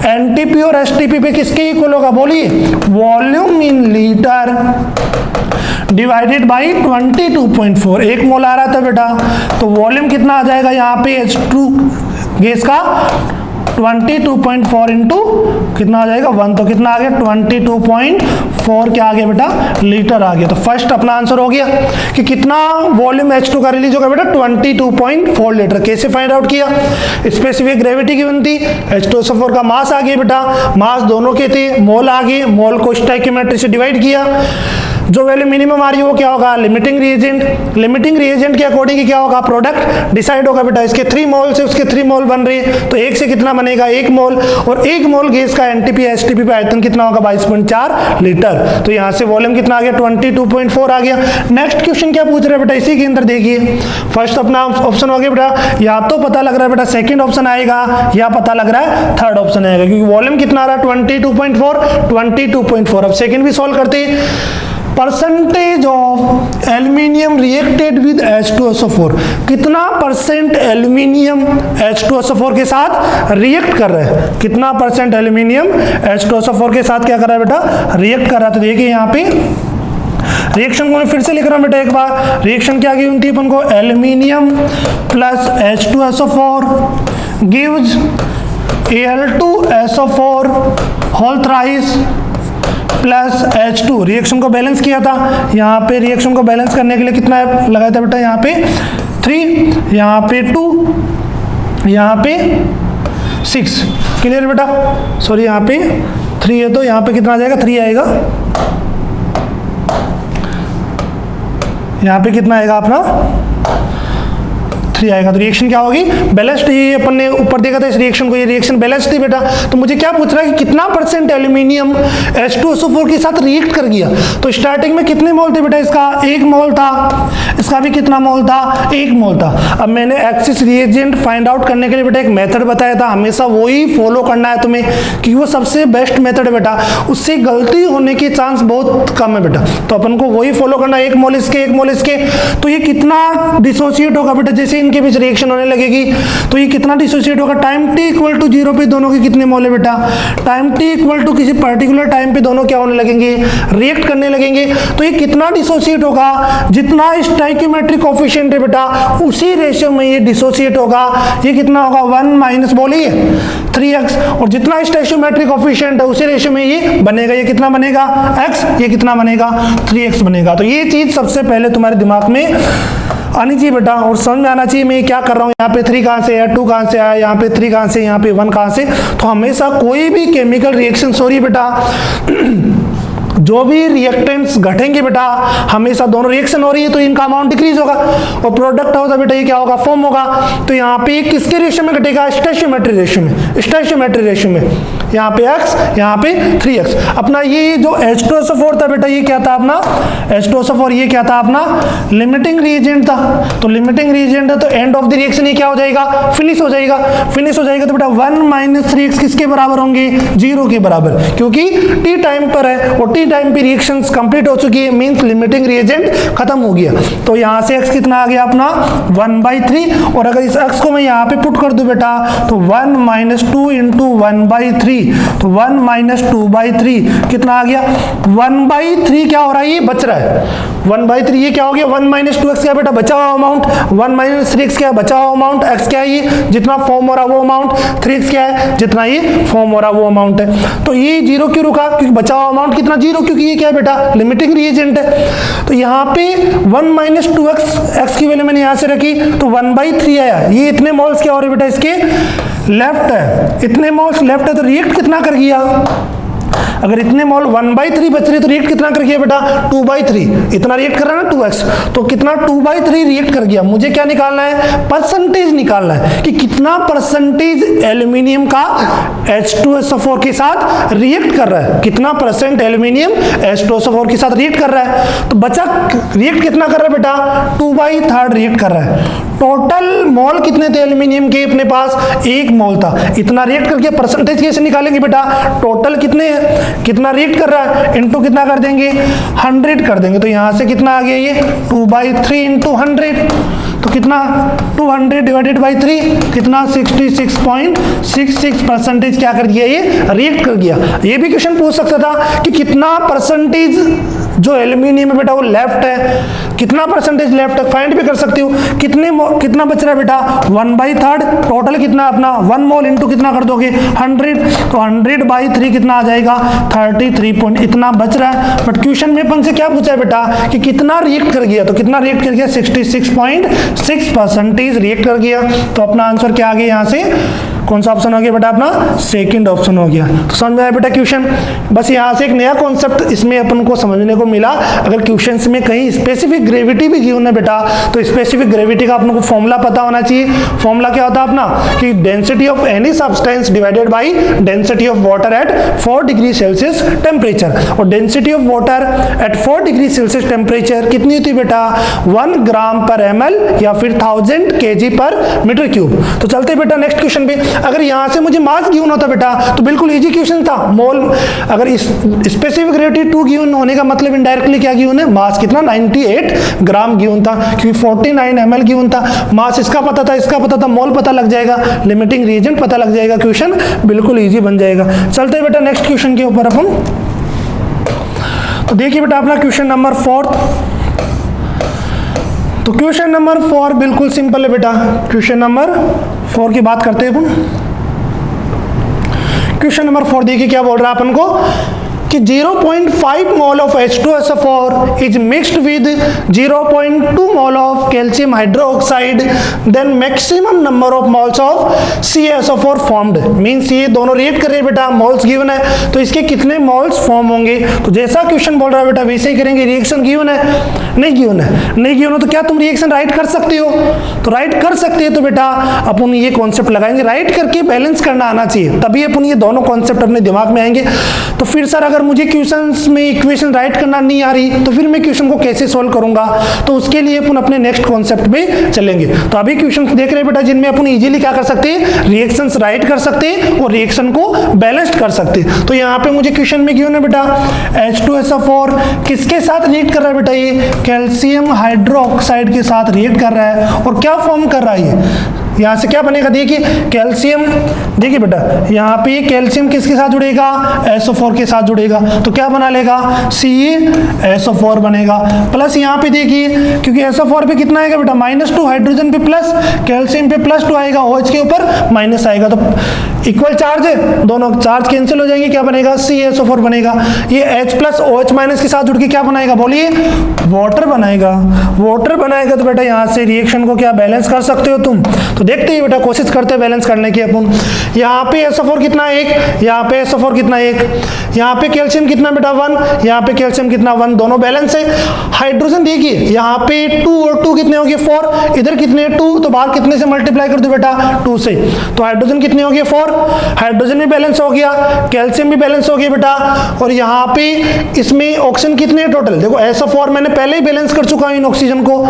NTP और STP पे किसके इक्वल होगा बोलिए, volume in litre divided by 22.4। 1 मोल आ रहा था बेटा, तो वॉल्यूम कितना आ जाएगा यहाँ पे H2 गैस का 22.4 इंटू कितना आ जाएगा 1, तो कितना आ गया 22.4 क्या आ गया बेटा लीटर आ गया। तो फर्स्ट अपना आंसर हो गया कि कितना वॉल्यूम H2 का रिलीज होगा बेटा 22.4 लीटर। कैसे फाइंड आउट किया, स्पेसिफिक ग्रेविटी गिवन थी, H2SO4 का मास आ गया बेटा, मास दोनों के थे, मोल आ गए, मोल को स्टोइकियोमेट्री से डिवाइड किया। जो वैल्यू मिनिमम आ रही है वो क्या होगा लिमिटिंग रिएजेंट। लिमिटिंग रिएजेंट के अकॉर्डिंग क्या होगा प्रोडक्ट डिसाइड होगा बेटा। इसके 3 मोल से उसके 3 मोल बन रही है, तो 1 से कितना बनेगा 1 मोल, और 1 मोल गैस का NTP STP पे आयतन कितना होगा 22.4 लीटर। तो यहाँ से वॉल्यूम कितना आ गया 22.4 आ गया। नेक्स्ट क्वेश्चन क्या पूछ रहे हैं बेटा, इसी के अंदर देखिए फर्स्ट अपना ऑप्शन हो गया बेटा, या तो पता लग रहा है बेटा सेकंड ऑप्शन आएगा या पता लग रहा है थर्ड ऑप्शन आएगा, क्योंकि वॉल्यूम कितना आ रहा है 22.4। अब सेकंड भी सॉल्व करते हैं। Percentage of aluminium reacted with H2SO4, कितना परसेंट एल्यूमिनियम H2SO4 के साथ रिएक्ट कर रहा है, कितना परसेंट एल्यूमिनियम H2SO4 के साथ क्या कर रहा है बेटा रिएक्ट कर रहा है। तो देखिए यहाँ पे रिएक्शन को मैं फिर से लिख रहा हूं बेटा एक बार। रिएक्शन क्या गिवन थी अपन को, aluminium plus H2SO4 gives Al2SO4 whole thrice plus H2। Reaction को बैलेंस किया था, यहाँ पे रिएक्शन को बैलेंस करने के लिए कितना लगाया था बेटा, यहाँ पे 3, यहाँ पे 2, यहाँ पे 6। क्लियर बेटा, सॉरी यहाँ पे 3 है तो यहाँ पे कितना आ जाएगा 3 आएगा, यहाँ पे कितना आएगा अपना 3 आएगा। तो रिएक्शन क्या होगी बैलेंस्ड। ये अपन ने ऊपर देखा था इस रिएक्शन को, ये रिएक्शन बैलेंस्ड थी बेटा। तो मुझे क्या पूछ रहा है कि कितना परसेंट एल्यूमिनियम H2SO4 के साथ रिएक्ट कर गया। तो स्टार्टिंग में कितने मोल थे बेटा, इसका 1 मोल था, इसका भी कितना मोल था 1 मोल था। अब मैंने एक्सिस रिएजेंट फाइंड आउट करने के लिए बेटा एक मेथड बताया था, हमेशा वही फॉलो करना है तुम्हें, क्योंकि वो सबसे बेस्ट मेथड है बेटा, उससे गलती होने के चांस बहुत कम है बेटा। तो अपन को वही फॉलो करना, 1 मोल इसके 1 मोल इसके। तो ये कितना डिसोसिएट होगा बेटा, जैसे इनके बीच रिएक्शन होने लगेगी तो ये कितना डिसोसिएट होगा, टाइम t इक्वल टू 0 पे दोनों के कितने मोल है बेटा, टाइम t इक्वल टू किसी पर्टिकुलर टाइम पे दोनों क्या होने लगेंगे, रिएक्ट करने लगेंगे। तो ये कितना डिसोसिएट होगा, जितना स्टोइकियोमेट्रिक कोएफिशिएंट है बेटा उसी रेशियो में ये डिसोसिएट होगा। ये कितना होगा 1 माइनस बोलिए 3x, और जितना स्टोइकियोमेट्रिक कोएफिशिएंट है उसी रेशियो में ये बनेगा। ये कितना बनेगा x, ये कितना बनेगा 3x बनेगा। तो ये चीज सबसे पहले तुम्हारे दिमाग में आनी चाहिए बेटा, और समझ में आना चाहिए मैं क्या कर रहा हूँ, यहाँ पे 3 कहाँ से है, 2 कहाँ से आया, यहाँ पे 3 कहाँ से, यहाँ पे 1 कहाँ से। तो हमेशा कोई भी केमिकल रिएक्शन हो रही है बेटा, जो भी रिएक्टेंट्स घटेंगे बेटा हमेशा दोनों रिएक्शन हो रही है तो इनका अमाउंट डिक्रीज होगा और प्रोडक्ट होता बेटा ये क्या होगा, फॉर्म होगा। तो यहाँ पे किसके रेशियो में घटेगा, स्टोइकियोमेट्रिक रेशियो में, स्टोइकियोमेट्रिक रेशियो में। यहाँ पे x, यहाँ पे 3x। अपना ये जो H2SO4 था बेटा ये क्या था अपना H2SO4, ये क्या था अपना लिमिटिंग रिएजेंट था। तो लिमिटिंग रिएजेंट है तो एंड ऑफ द रिएक्शन ये क्या हो जाएगा, फिनिश हो जाएगा। फिनिश हो जाएगा तो बेटा 1 माइनस 3x किसके बराबर होंगे, 0 के बराबर, क्योंकि t टाइम पर है और t टाइम पे रिएक्शंस कंप्लीट हो चुकी है, मींस लिमिटिंग रिएजेंट खत्म हो गया। तो यहाँ से x कितना आ गया अपना 1/3, और अगर इस x को मैं यहाँ पे पुट कर दूं बेटा तो 1 माइनस 2 इंटू 1/3, तो 1 माइनस 2/3 कितना आ गया 1/3। क्या हो रहा है, ये बच रहा है 1/3, ये क्या हो गया 1 माइनस 2x क्या बेटा बचा हुआ अमाउंट, 1 माइनस 3x क्या बचा हुआ अमाउंट, x क्या है ये जितना फॉर्म हो रहा वो अमाउंट, 3x क्या है जितना ये फॉर्म हो रहा वो अमाउंट है। तो ये 0 क्यों रुका, क्योंकि बचा हुआ अमाउंट कितना 0, क्योंकि ये क्या है बेटा लिमिटिंग रिएजेंट है। तो यहाँ पे 1 माइनस 2x x की वैल्यू मैंने यहाँ से रखी तो 1/3 आया। ये इतने मोल्स क्या हो रहे बेटा इसके लेफ्ट है, इतने मोल्स लेफ्ट है तो रिएक्ट कितना कर गया, अगर इतने मोल 1/3 बच रहे तो रिएक्ट कितना कर गया बेटा 2/3, इतना रिएक्ट कर रहा है ना 2x, तो कितना 2/3 रिएक्ट कर गया। मुझे क्या निकालना है, परसेंटेज निकालना है कि कितना परसेंटेज एल्यूमिनियम का H2SO4 के साथ रिएक्ट कर रहा है, कितना परसेंट एल्यूमिनियम H2SO4 के साथ रिएक्ट कर रहा है। तो बचा रिएक्ट कितना कर रहा है बेटा 2/3 रिएक्ट कर रहा है। टोटल मोल कितने थे एल्यूमिनियम के अपने पास, 1 मोल था, इतना रिएक्ट करके परसेंटेज कैसे निकालेंगे बेटा, टोटल कितने कितना रिएक्ट कर रहा है इनटू कितना कर देंगे 100 कर देंगे। तो यहां से कितना आ गया ये 2/3 इंटू 100, तो कितना 200 डिवाइडेड बाई 3 कितना 66.66 परसेंटेज क्या कर दिया ये रिएक्ट कर गया। ये भी क्वेश्चन पूछ सकता था कि कितना परसेंटेज जो एल्यूमिनियम है बेटा वो लेफ्ट है, कितना परसेंटेज लेफ्ट है फाइंड भी कर सकते हो। कितना बच रहा है बेटा 1/3, टोटल कितना अपना 1 मोल इंटू कितना कर दोगे 100, तो 100/3 कितना आ जाएगा 33 पॉइंट इतना बच रहा है। बट क्वेश्चन में अपन से क्या पूछा है बेटा कि कितना रिएक्ट कर गया, तो कितना रिएक्ट कर गया 66.6 परसेंटेज रिएक्ट कर गया। तो अपना आंसर क्या आ गया यहाँ से, कौन सा ऑप्शन हो गया बेटा अपना सेकंड ऑप्शन हो गया। तो समझ में आया बेटा क्वेश्चन, बस यहाँ से एक नया कॉन्सेप्ट इसमें अपन को समझने को मिला। अगर क्वेश्चंस में कहीं स्पेसिफिक ग्रेविटी भी गिवन है बेटा तो स्पेसिफिक ग्रेविटी का अपन को फॉर्मूला पता होना चाहिए। फॉर्मूला क्या होता है अपना कि density of any substance divided by density of water at 4 degree Celsius temperature, और density of water at 4 degree Celsius temperature कितनी होती है बेटा 1 ग्राम पर ml या फिर 1000 kg पर मीटर क्यूब। तो चलते बेटा नेक्स्ट क्वेश्चन पे। अगर यहां से मुझे मास गिवन होता बेटा तो बिल्कुल इजी क्वेश्चन था, मोल अगर इस स्पेसिफिक ग्रेविटी 2 गिवन होने का मतलब इनडायरेक्टली क्या गिवन है, मास कितना 98 ग्राम गिवन था, क्योंकि 49 ml गिवन था। मास इसका पता था, इसका पता था, मोल पता लग जाएगा, लिमिटिंग रिएजेंट पता लग जाएगा, क्वेश्चन बिल्कुल इजी बन जाएगा। चलते बेटा नेक्स्ट क्वेश्चन के ऊपर अपन। तो देखिए बेटा अपना क्वेश्चन नंबर 4। तो क्वेश्चन नंबर 4 बिल्कुल सिंपल है बेटा। क्वेश्चन नंबर 4 की बात करते हैं अपन। क्वेश्चन नंबर 4 देखिए क्या बोल रहा है अपन को कि 0.5 mole of H2SO4 is mixed with 0.2 mole of calcium hydroxide, then maximum number of moles of CaSO4 formed. मींस ये दोनों रिएक्ट कर रहे हैं बेटा, मोल्स गिवन है तो इसके कितने मोल्स फॉर्म होंगे। तो जैसा क्वेश्चन बोल रहा है बेटा वैसे ही करेंगे। रिएक्शन गिवन है, नहीं गिवन है, नहीं गिवन हो तो क्या तुम रिएक्शन राइट कर सकते हो, तो राइट कर सकते हैं। तो बेटा अपन ये कॉन्सेप्ट लगाएंगे, राइट करके बैलेंस करना आना चाहिए, तभी अपन ये दोनों कॉन्सेप्ट अपने दिमाग में आएंगे। तो फिर सर अगर अगर मुझे क्वेश्चंस में इक्वेशन राइट करना नहीं आ रही तो फिर मैं क्वेश्चन को कैसे सॉल्व करूंगा, तो उसके लिए अपन अपने नेक्स्ट कॉन्सेप्ट पे चलेंगे। तो अभी क्वेश्चन देख रहे हैं बेटा जिनमें अपन इजीली क्या कर सकते हैं, रिएक्शंस राइट कर सकते हैं और रिएक्शन को बैलेंस्ड कर सकते हैं। तो यहाँ पे मुझे क्वेश्चन में गिवन है बेटा H2SO4 किसके साथ रिएक्ट कर रहा है बेटा, ये कैल्शियम हाइड्रोक्साइड के साथ रिएक्ट कर रहा है और क्या फॉर्म कर रहा है, यहाँ से क्या बनेगा, देखिए कैल्शियम, देखिए बेटा यहाँ पे कैल्शियम किसके साथ जुड़ेगा, SO4 के साथ जुड़ेगा, तो क्या बना लेगा, CaSO4 बनेगा। प्लस यहाँ पे देखिए क्योंकि SO4 पे कितना आएगा बेटा -2, हाइड्रोजन पे प्लस, कैल्शियम पे +2 आएगा, OH के ऊपर माइनस आएगा, तो इक्वल चार्ज है, दोनों चार्ज कैंसिल हो जाएंगे, क्या बनेगा, CaSO4 बनेगा। ये H प्लस OH माइनस के साथ जुड़ के क्या बनाएगा, बोलिए वाटर बनाएगा। वाटर बनाएगा तो बेटा यहाँ से रिएक्शन को क्या बैलेंस कर सकते हो तुम, तो देखते ही बेटा कोशिश करते हैं बैलेंस करने की अपन। यहाँ पे SO4 कितना 1, यहाँ पे SO4 कितना 1, यहाँ पे कैल्शियम कितना बेटा 1, यहाँ पे कैल्शियम कितना 1, दोनों बैलेंस है। हाइड्रोजन देखिए यहाँ पे 2 और 2 कितने हो गए 4, इधर कितने 2, तो बाहर कितने से मल्टीप्लाई कर दो बेटा 2 से, तो हाइड्रोजन कितने हो गए 4, हाइड्रोजन भी बैलेंस हो गया, कैल्शियम भी बैलेंस हो गया बेटा। और यहाँ पे इसमें ऑक्सीजन कितने हैं टोटल, देखो SO4 मैंने पहले ही बैलेंस कर चुका हूँ इन ऑक्सीजन को,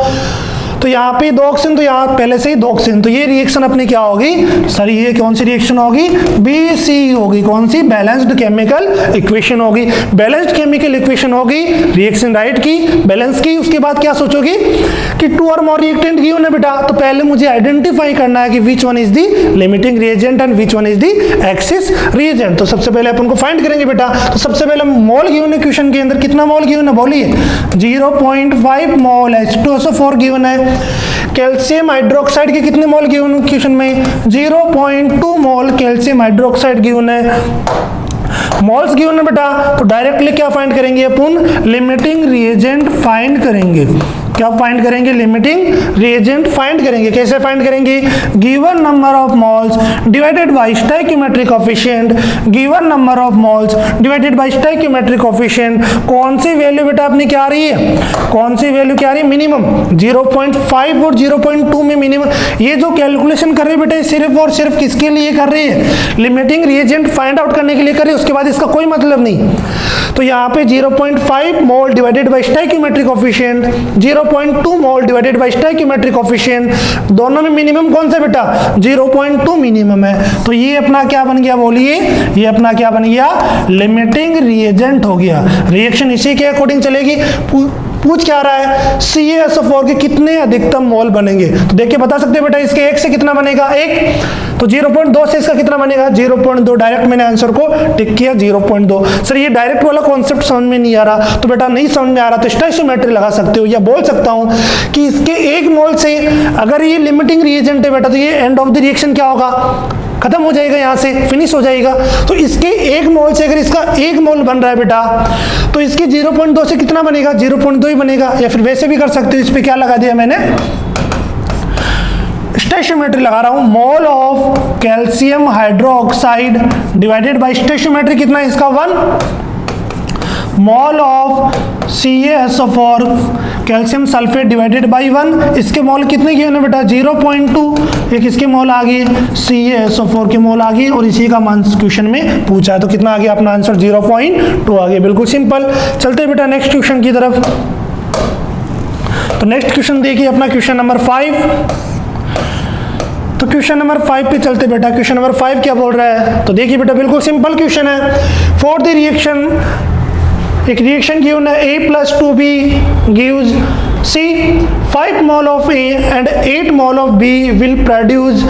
तो यहाँ पे 2 ऑक्सीजन, तो यहाँ पहले से ही 2 ऑक्सीजन, तो ये रिएक्शन अपनी क्या होगी सर, ये कौन सी रिएक्शन होगी, BC होगी, कौन सी, बैलेंस्ड केमिकल इक्वेशन होगी। बैलेंस्ड केमिकल इक्वेशन होगी, रिएक्शन राइट की, बैलेंस की, उसके बाद क्या सोचोगे कि 2 और मोर रिएक्टेंट गिवन है बेटा, तो पहले मुझे आइडेंटिफाई करना है कि which one is the limiting reagent and which one is the axis reagent. तो सबसे पहले अपन को फाइंड करेंगे बेटा, तो सबसे पहले मोल गिवन है क्वेश्चन के अंदर, कितना मोल गिवन है बोलिए, 0.5 मोल H2SO4 गिवन है। कैल्शियम हाइड्रोक्साइड के कितने मोल गिवन क्वेश्चन में, 0.2 मोल कैल्शियम हाइड्रोक्साइड गिवन है। मोल्स गिवन है बेटा, तो डायरेक्टली क्या फाइंड करेंगे अपन, लिमिटिंग रिएजेंट फाइंड करेंगे। क्या फाइंड करेंगे, लिमिटिंग रिएजेंट फाइंड करेंगे। कैसे फाइंड करेंगे, given number of moles divided by stoichiometric coefficient, given number of moles divided by stoichiometric coefficient. कौन सी वैल्यू बेटा अपनी क्या आ रही है, कौन सी वैल्यू क्या आ रही है, मिनिमम 0.5 और 0.2 में मिनिमम। ये जो कैलकुलेशन कर रहे हैं बेटा सिर्फ और सिर्फ किसके लिए कर रहे हैं, लिमिटिंग रिएजेंट फाइंड आउट करने के लिए कर रहे हैं, उसके बाद इसका कोई मतलब नहीं। तो यहाँ पे 0.5 मोल divided by stoichiometric coefficient, 0.2 mole divided by stoichiometric coefficient, दोनों में मिनिमम कौन सा बेटा, 0.2 मिनिमम है। तो ये अपना क्या बन गया बोलिए, ये अपना क्या बन गया, लिमिटिंग रिएजेंट हो गया। रिएक्शन इसी के अकॉर्डिंग चलेगी। पूछ क्या रहा है, CaSO4 के कितने अधिकतम मोल बनेंगे, तो देख के बता सकते हैं बेटा, इसके 1 से कितना बनेगा 1, तो 0.2 से इसका कितना बनेगा 0.2, डायरेक्ट मैंने आंसर को टिक किया 0.2। सर ये डायरेक्ट वाला कॉन्सेप्ट समझ में नहीं आ रहा, तो बेटा नहीं समझ में आ रहा तो स्टोइकियोमेट्री लगा सकते हो, या बोल सकता हूं कि इसके 1 मोल से अगर ये लिमिटिंग रिएजेंट है बेटा, तो ये एंड ऑफ द रिएक्शन क्या होगा, खत्म हो जाएगा, यहाँ से फिनिश हो जाएगा। तो इसके 1 मोल से अगर इसका 1 मोल बन रहा है बेटा, तो इसके 0.2 से कितना बनेगा, 0.2 ही बनेगा। या फिर वैसे भी कर सकते हो, इस पे क्या लगा दिया मैंने, स्टोइकियोमेट्री लगा रहा हूं, मोल of calcium hydroxide divided by stoichiometry कितना है इसका 1, mole of CaSO4 calcium sulphate divided by 1, इसके मोल कितने गिवन है बेटा 0.2, एक इसके मोल आ गए, CaSO4 के मोल आ गए, और इसी का मान क्वेश्चन में पूछा है, तो कितना आ गया अपना आंसर 0.2 आ गया। बिल्कुल सिंपल। चलते हैं बेटा नेक्स्ट क्वेश्चन की तरफ। तो नेक्स्ट क्वेश्चन देखिए अपना क्वेश्चन नंबर 5। तो क्वेश्चन नंबर 5 पे चलते बेटा। क्वेश्चन नंबर 5 क्या बोल रहा है, तो देखिए बेटा बिल्कुल सिंपल क्वेश्चन है। फॉर द रिएक्शन, एक रिएक्शन गिवन है A + 2B gives C, 5 mole of A and 8 mole of B will produce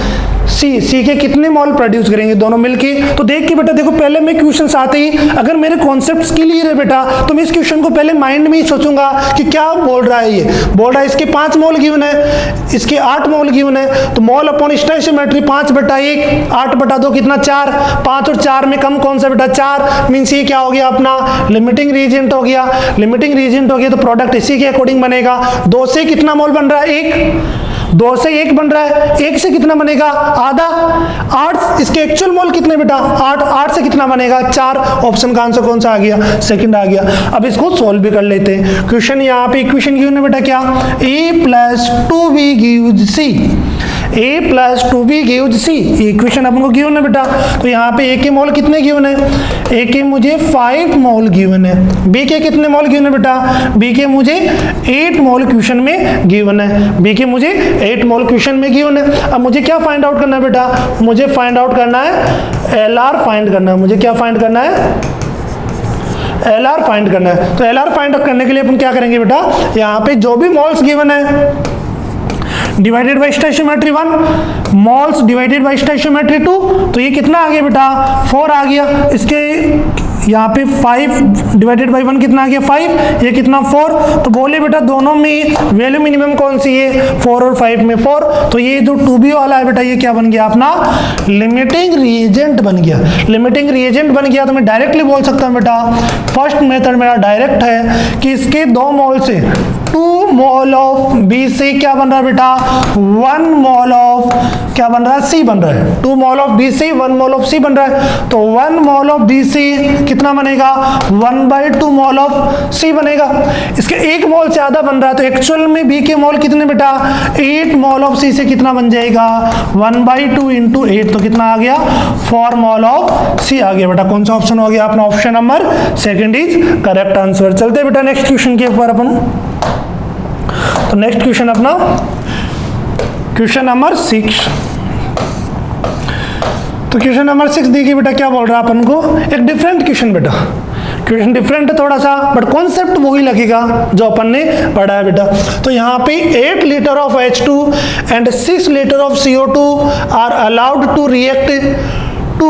C के कितने मोल प्रोड्यूस करेंगे दोनों मिलके। तो देख के बेटा देखो, पहले मैं क्वेश्चन आते ही अगर मेरे कॉन्सेप्ट्स क्लियर है बेटा, तो मैं इस क्वेश्चन को पहले माइंड में ही सोचूंगा कि क्या बोल रहा है। ये बोल रहा है इसके 5 मोल गिवन है, इसके 8 मोल गिवन है, तो मोल अपॉन स्टोइकियोमेट्री 5/1, 8/2 कितना 4, 5 और 4 में कम कौन सा बेटा 4, मीन्स ये क्या हो गया अपना लिमिटिंग रिएजेंट हो गया। लिमिटिंग रिएजेंट हो गया तो प्रोडक्ट इसी के अकॉर्डिंग बनेगा। 2 से कितना मोल बन रहा है 1, 2 से 1 बन रहा है, 1 से कितना बनेगा आधा, 8 इसके एक्चुअल मोल कितने बेटा 8, 8 से कितना बनेगा 4। ऑप्शन का आंसर कौन सा आ गया, सेकंड आ गया। अब इसको सॉल्व भी कर लेते हैं। क्वेश्चन यहाँ पे इक्वेशन गिवन है बेटा क्या, A + 2B gives C, A plus 2B gives C, equation अपन को गिवन है बेटा। तो यहाँ पे A के मोल कितने गिवन है? A के मुझे 5 मोल गिवन है। B के कितने मोल गिवन है बेटा? B के मुझे 8 मोल क्वेश्चन में गिवन है। B के मुझे 8 मोल क्वेश्चन में गिवन है। अब मुझे क्या फाइंड आउट करना है बेटा? मुझे फाइंड आउट करना है LR फाइंड करना है। मुझे क्या फाइंड करना है? LR फाइंड करना है। तो LR फाइंड आउट करने के लिए अपन क्या करेंगे बेटा? यहाँ पे जो भी मोल्स गिवन है divided by stoichiometry 1, moles divided by stoichiometry 2, तो ये कितना आ गया बेटा? 4 आ गया। इसके यहाँ पे 5 डिवाइडेड बाई 1 कितना आ गया? 5, ये कितना? 4। तो बोले बेटा दोनों में वैल्यू मिनिमम कौन सी है? 4 और 5 में 4। तो ये जो 2B वाला है बेटा ये क्या बन गया अपना? लिमिटिंग रिएजेंट बन गया। लिमिटिंग रिएजेंट बन गया तो मैं डायरेक्टली बोल सकता हूँ बेटा, फर्स्ट मेथड मेरा डायरेक्ट है कि इसके 2 मोल से 2 मोल ऑफ बी से क्या बन रहा है बेटा? 1 मोल ऑफ क्या बन रहा है? सी बन रहा है। 2 मोल ऑफ बी से 1 मोल ऑफ सी बन रहा है। तो 1 मोल ऑफ बी से कितना बनेगा? 1/2 मोल ऑफ सी बनेगा। इसके 1 मोल से ज्यादा बन रहा है तो एक्चुअल में बी के मोल कितने बेटा? 8 मोल ऑफ सी से कितना बन जाएगा? 1/2 इंटू 8, तो कितना आ गया? 4 मोल ऑफ सी आ गया बेटा। कौन सा ऑप्शन हो गया अपना? Option number second is correct answer. चलते बेटा नेक्स्ट क्वेश्चन के ऊपर अपन। तो नेक्स्ट क्वेश्चन अपना क्वेश्चन नंबर 6। तो क्वेश्चन नंबर 6 देखिए बेटा क्या बोल रहा है अपन को, एक डिफरेंट क्वेश्चन बेटा। क्वेश्चन डिफरेंट है थोड़ा सा बट कॉन्सेप्ट वही लगेगा जो अपन ने पढ़ा है बेटा। तो यहाँ पे 8 litre of H2 and 6 litre of CO2 are allowed to react to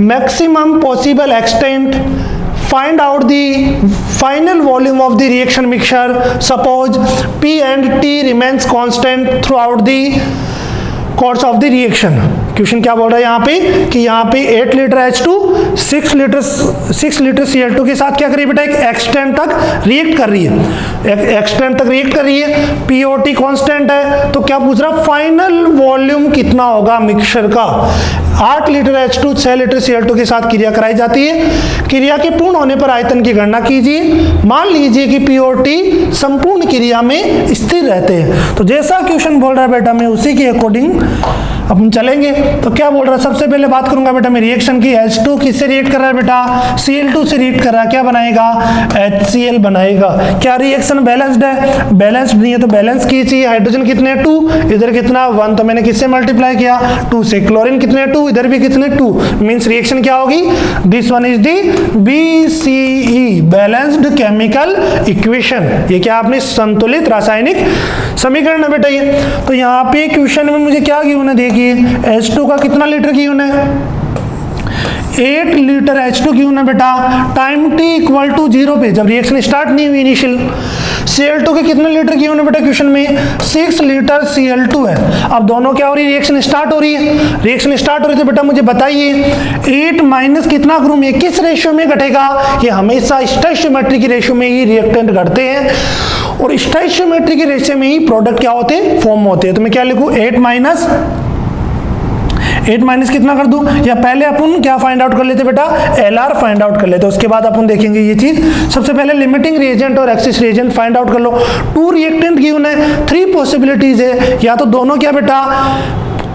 maximum possible extent. Find out the final volume of the reaction mixture. Suppose P and T remains constant throughout the course of the reaction. Question क्या बोल रहा है यहाँ पे कि यहाँ पे 8 litre H2 6 litre Cl2 के साथ क्या कर रही है बेटा? एक एक्सटेंट तक रिएक्ट कर रही है। एक एक्सटेंट तक रिएक्ट कर रही है। POT कांस्टेंट है तो क्या पूछ रहा? फाइनल वॉल्यूम कितना होगा मिक्सचर का? 8 लीटर H2 6 लीटर Cl2 के साथ क्रिया कराई जाती है। क्रिया के पूर्ण होने पर आयतन की गणना कीजिए। मान लीजिए कि POT संपूर्ण क्रिया में स्थिर रहते हैं। तो जैसा क्वेश्चन बोल रहा है बेटा मैं उसी के अकॉर्डिंग अपन चलेंगे। तो क्या बोल रहा है? सबसे पहले बात करूंगा बेटा मैं रिएक्शन की। H2 किससे रिएक्ट कर रहा है बेटा? Cl2 से रिएक्ट कर रहा है। क्या बनाएगा? HCl बनाएगा। क्या रिएक्शन बैलेंस्ड है? बैलेंस्ड नहीं है तो बैलेंस कीजिए। हाइड्रोजन कितने? 2, इधर कितना? 1, तो मैंने किससे मल्टीप्लाई किया? 2 से। क्लोरीन कितने? 2, इधर भी कितने? 2। मीन्स रिएक्शन क्या होगी? This one is the BCE balanced chemical equation. ये क्या आपने संतुलित रासायनिक समीकरण है बेटा ये। तो यहाँ पे क्वेश्चन में मुझे क्या गिवन है? देखिए H2 का कितना लीटर गिवन है? 8 लीटर H2 गिवन है बेटा। टाइम t इक्वल टू 0 पे जब रिएक्शन स्टार्ट नहीं हुई इनिशियल। Cl2 के कितने लीटर गिवन है बेटा क्वेश्चन में? 6 लीटर Cl2 है। अब दोनों क्या हो रही है? रिएक्शन स्टार्ट हो रही है। रिएक्शन स्टार्ट हो रही है तो बेटा मुझे बताइए 8 माइनस कितना करूँ? ये किस रेशियो में घटेगा? ये हमेशा स्टोइचियोमेट्री की रेशियो में ही रिएक्टेंट घटते हैं और स्टोइचियोमेट्री की रेशियो में ही प्रोडक्ट क्या होते हैं? फॉर्म होते हैं। तो मैं क्या लिखूँ? 8 माइनस कितना कर दूं? या पहले अपन क्या फाइंड आउट कर लेते बेटा? LR फाइंड आउट कर लेते, उसके बाद अपन देखेंगे ये चीज। सबसे पहले लिमिटिंग रिएजेंट और एक्सिस रिएजेंट फाइंड आउट कर लो। 2 रिएक्टेंट गिवन है, 3 पॉसिबिलिटीज है। या तो दोनों क्या बेटा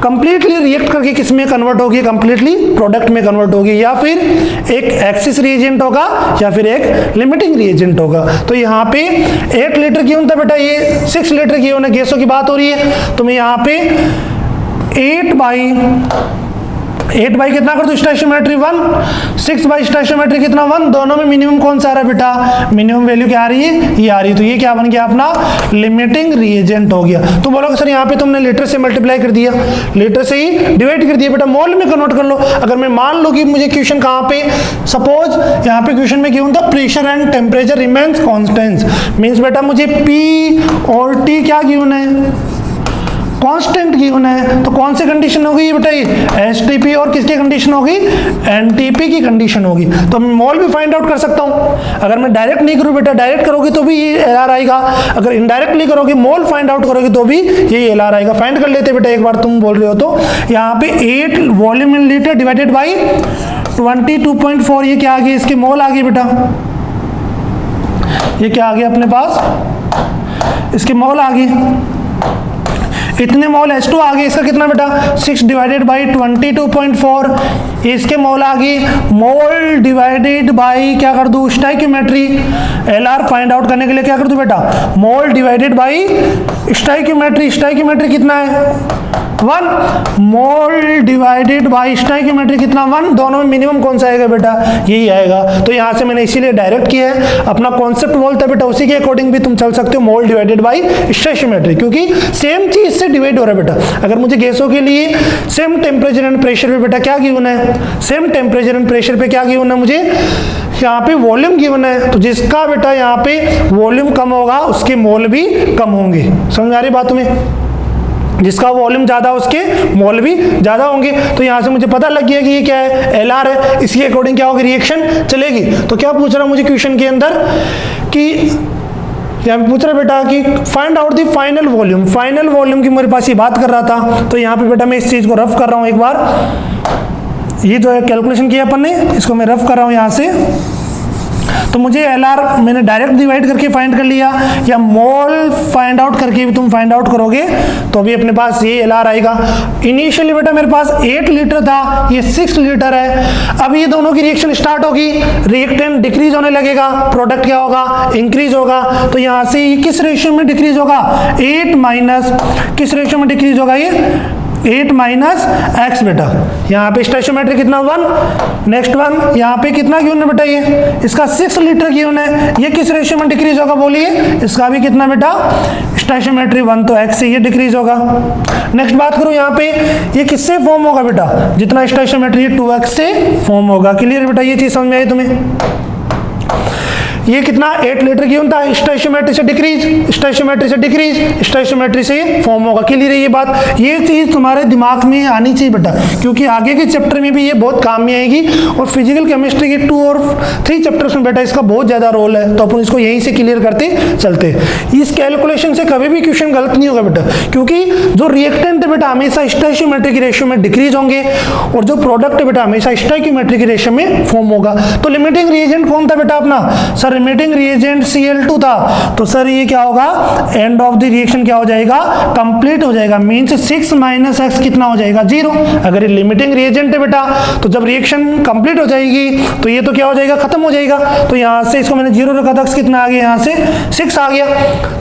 कंप्लीटली रिएक्ट करके किस में कन्वर्ट होगी? कंप्लीटली प्रोडक्ट में कन्वर्ट होगी, या फिर एक एक्सिस रिएजेंट होगा या फिर एक लिमिटिंग रिएजेंट होगा। तो यहाँ पे 8 लीटर गिवन था बेटा, ये 6 लीटर गिवन है। गैसों की बात हो रही है तो मैं यहाँ पे 8 बाई कितना कर दो? स्टोइचियोमेट्री 1, 6 बाई स्टोइचियोमेट्री कितना? 1। दोनों में मिनिमम कौन सा आ रहा है बेटा? मिनिमम वैल्यू क्या आ रही है? ये आ रही है। तो ये क्या बन गया अपना? लिमिटिंग रिएजेंट हो गया। तो बोलोगे सर यहाँ पे तुमने लीटर से मल्टीप्लाई कर दिया, लीटर से ही डिवाइड कर दिया। बेटा मोल में कन्वर्ट कर लो। अगर मैं मान लो कि मुझे क्वेश्चन कहाँ पे, सपोज यहाँ पे क्वेश्चन में गिवन था pressure and temperature remains constant. Means बेटा मुझे P और T क्या गिवन है? कांस्टेंट गिवन है। तो कौन सी कंडीशन होगी ये बताइए? एसटीपी। और किसकी कंडीशन होगी? एनटीपी की कंडीशन होगी। तो मैं मोल भी फाइंड आउट कर सकता हूं। अगर मैं डायरेक्ट नहीं करूं बेटा, डायरेक्ट करोगे तो भी ये एलआर आएगा। अगर इनडायरेक्टली करोगे, मोल फाइंड आउट करोगे तो भी ये एलआर आएगा। फाइंड कर लेते बेटा एक बार, तुम बोल रहे हो तो। यहाँ पे 8 volume in litre divided by 22.4, ये क्या आ गया? इसके मोल आ गए बेटा। ये क्या आ गया अपने पास? इसके मोल आ गए। इतने मोल H2 आ गए, इसका कितना बेटा 6 डिवाइडेड बाई 22.4, इसके मोल आ गए, मोल डिवाइडेड बाई क्या कर दूं स्टोइकियोमेट्री, LR फाइंड आउट करने के लिए क्या कर दूं बेटा मोल डिवाइडेड बाई स्टोइकियोमेट्री, स्टोइकियोमेट्री कितना है 1, मोल डिवाइडेड बाई स्टोइकियोमेट्री कितना 1, दोनों में मिनिमम कौन सा आएगा बेटा यही आएगा। तो यहाँ से मैंने इसीलिए डायरेक्ट किया है, अपना कॉन्सेप्ट बोलता है बेटा उसी के अकॉर्डिंग भी तुम चल सकते हो, मोल डिवाइडेड बाई स्टोइकियोमेट्री, क्योंकि सेम चीज से डिवाइड हो रहा है बेटा। अगर मुझे गैसों के लिए सेम टेम्परेचर एंड प्रेशर पे बेटा क्या गिवन है, सेम टेम्परेचर एंड प्रेशर पे क्या गिवन है मुझे यहाँ पे वॉल्यूम गिवन है, तो जिसका बेटा यहाँ पे वॉल्यूम कम होगा उसके मोल भी कम होंगे। समझ आ रही बात तुम्हें, जिसका वॉल्यूम ज्यादा उसके मोल भी ज्यादा होंगे। तो यहां से मुझे पता लग गया कि ये क्या है LR है, इसके अकॉर्डिंग क्या होगी रिएक्शन चलेगी। तो क्या पूछ रहा मुझे क्वेश्चन के अंदर कि यहाँ पे पूछ रहा बेटा कि find out the final volume, final volume की मेरे पास ये बात कर रहा था। तो यहाँ पे बेटा मैं इस चीज को रफ कर रहा हूँ एक बार, ये जो है कैलकुलेशन किया अपन ने, इसको मैं रफ कर रहा हूँ यहाँ से। तो मुझे LR मैंने डायरेक्ट डिवाइड करके फाइंड कर लिया, या मोल फाइंड आउट करके भी तुम फाइंड आउट करोगे तो भी अपने पास ये LR आएगा। इनिशियली बेटा मेरे पास 8 लीटर था, ये 6 लीटर है। अब ये दोनों की रिएक्शन स्टार्ट होगी, रिएक्टेंट डिक्रीज होने लगेगा, प्रोडक्ट क्या होगा इंक्रीज होगा। तो यहाँ से ये किस रेशियो में डिक्रीज होगा 8 माइनस किस रेशियो में डिक्रीज होगा ये 8 माइनस एक्स बेटा। यहाँ पे स्टोइकियोमेट्री कितना 1, नेक्स्ट वन यहाँ पे कितना गिवन है बेटा ये इसका 6 लीटर गिवन है, ये किस रेशियो में डिक्रीज होगा बोलिए, इसका भी कितना बेटा स्टोइकियोमेट्री 1, तो एक्स से ये डिक्रीज होगा। नेक्स्ट बात करूँ यहाँ पे ये किससे फॉर्म होगा बेटा, जितना स्टोइकियोमेट्री 2x से फॉर्म होगा। क्लियर बेटा, ये चीज समझ में आई तुम्हें। ये कितना 8 लीटर गिवन था, स्टोइकियोमेट्री से डिक्रीज, स्टोइकियोमेट्री से डिक्रीज, स्टोइकियोमेट्री से फॉर्म होगा। क्लियर है ये बात, ये चीज तुम्हारे दिमाग में आनी चाहिए बेटा, क्योंकि आगे के चैप्टर में भी ये बहुत काम में आएगी। और फिजिकल केमिस्ट्री के 2 और 3 चैप्टर्स में बेटा इसका बहुत ज्यादा रोल है, तो अपन इसको यहीं से क्लियर करते चलते। इस कैलकुलेशन से कभी भी क्वेश्चन गलत नहीं होगा बेटा, क्योंकि जो रिएक्टेंट है बेटा हमेशा स्टोइकियोमेट्री की रेशियो में डिक्रीज होंगे, और जो प्रोडक्ट है बेटा हमेशा स्टोइकियोमेट्री की रेशियो में फॉर्म होगा। तो लिमिटिंग रिएजेंट कौन था बेटा अपना, सर लिमिटिंग रिएजेंट Cl2 था। तो सर ये क्या होगा, एंड ऑफ द रिएक्शन क्या हो जाएगा, कंप्लीट हो जाएगा। मींस 6 माइनस एक्स कितना हो जाएगा 0। अगर ये लिमिटिंग रिएजेंट है बेटा तो जब रिएक्शन कंप्लीट हो जाएगी तो ये तो क्या हो जाएगा, खत्म हो जाएगा। तो यहाँ से इसको मैंने 0 रखा था, एक्स कितना आ गया, यहाँ से 6 आ गया।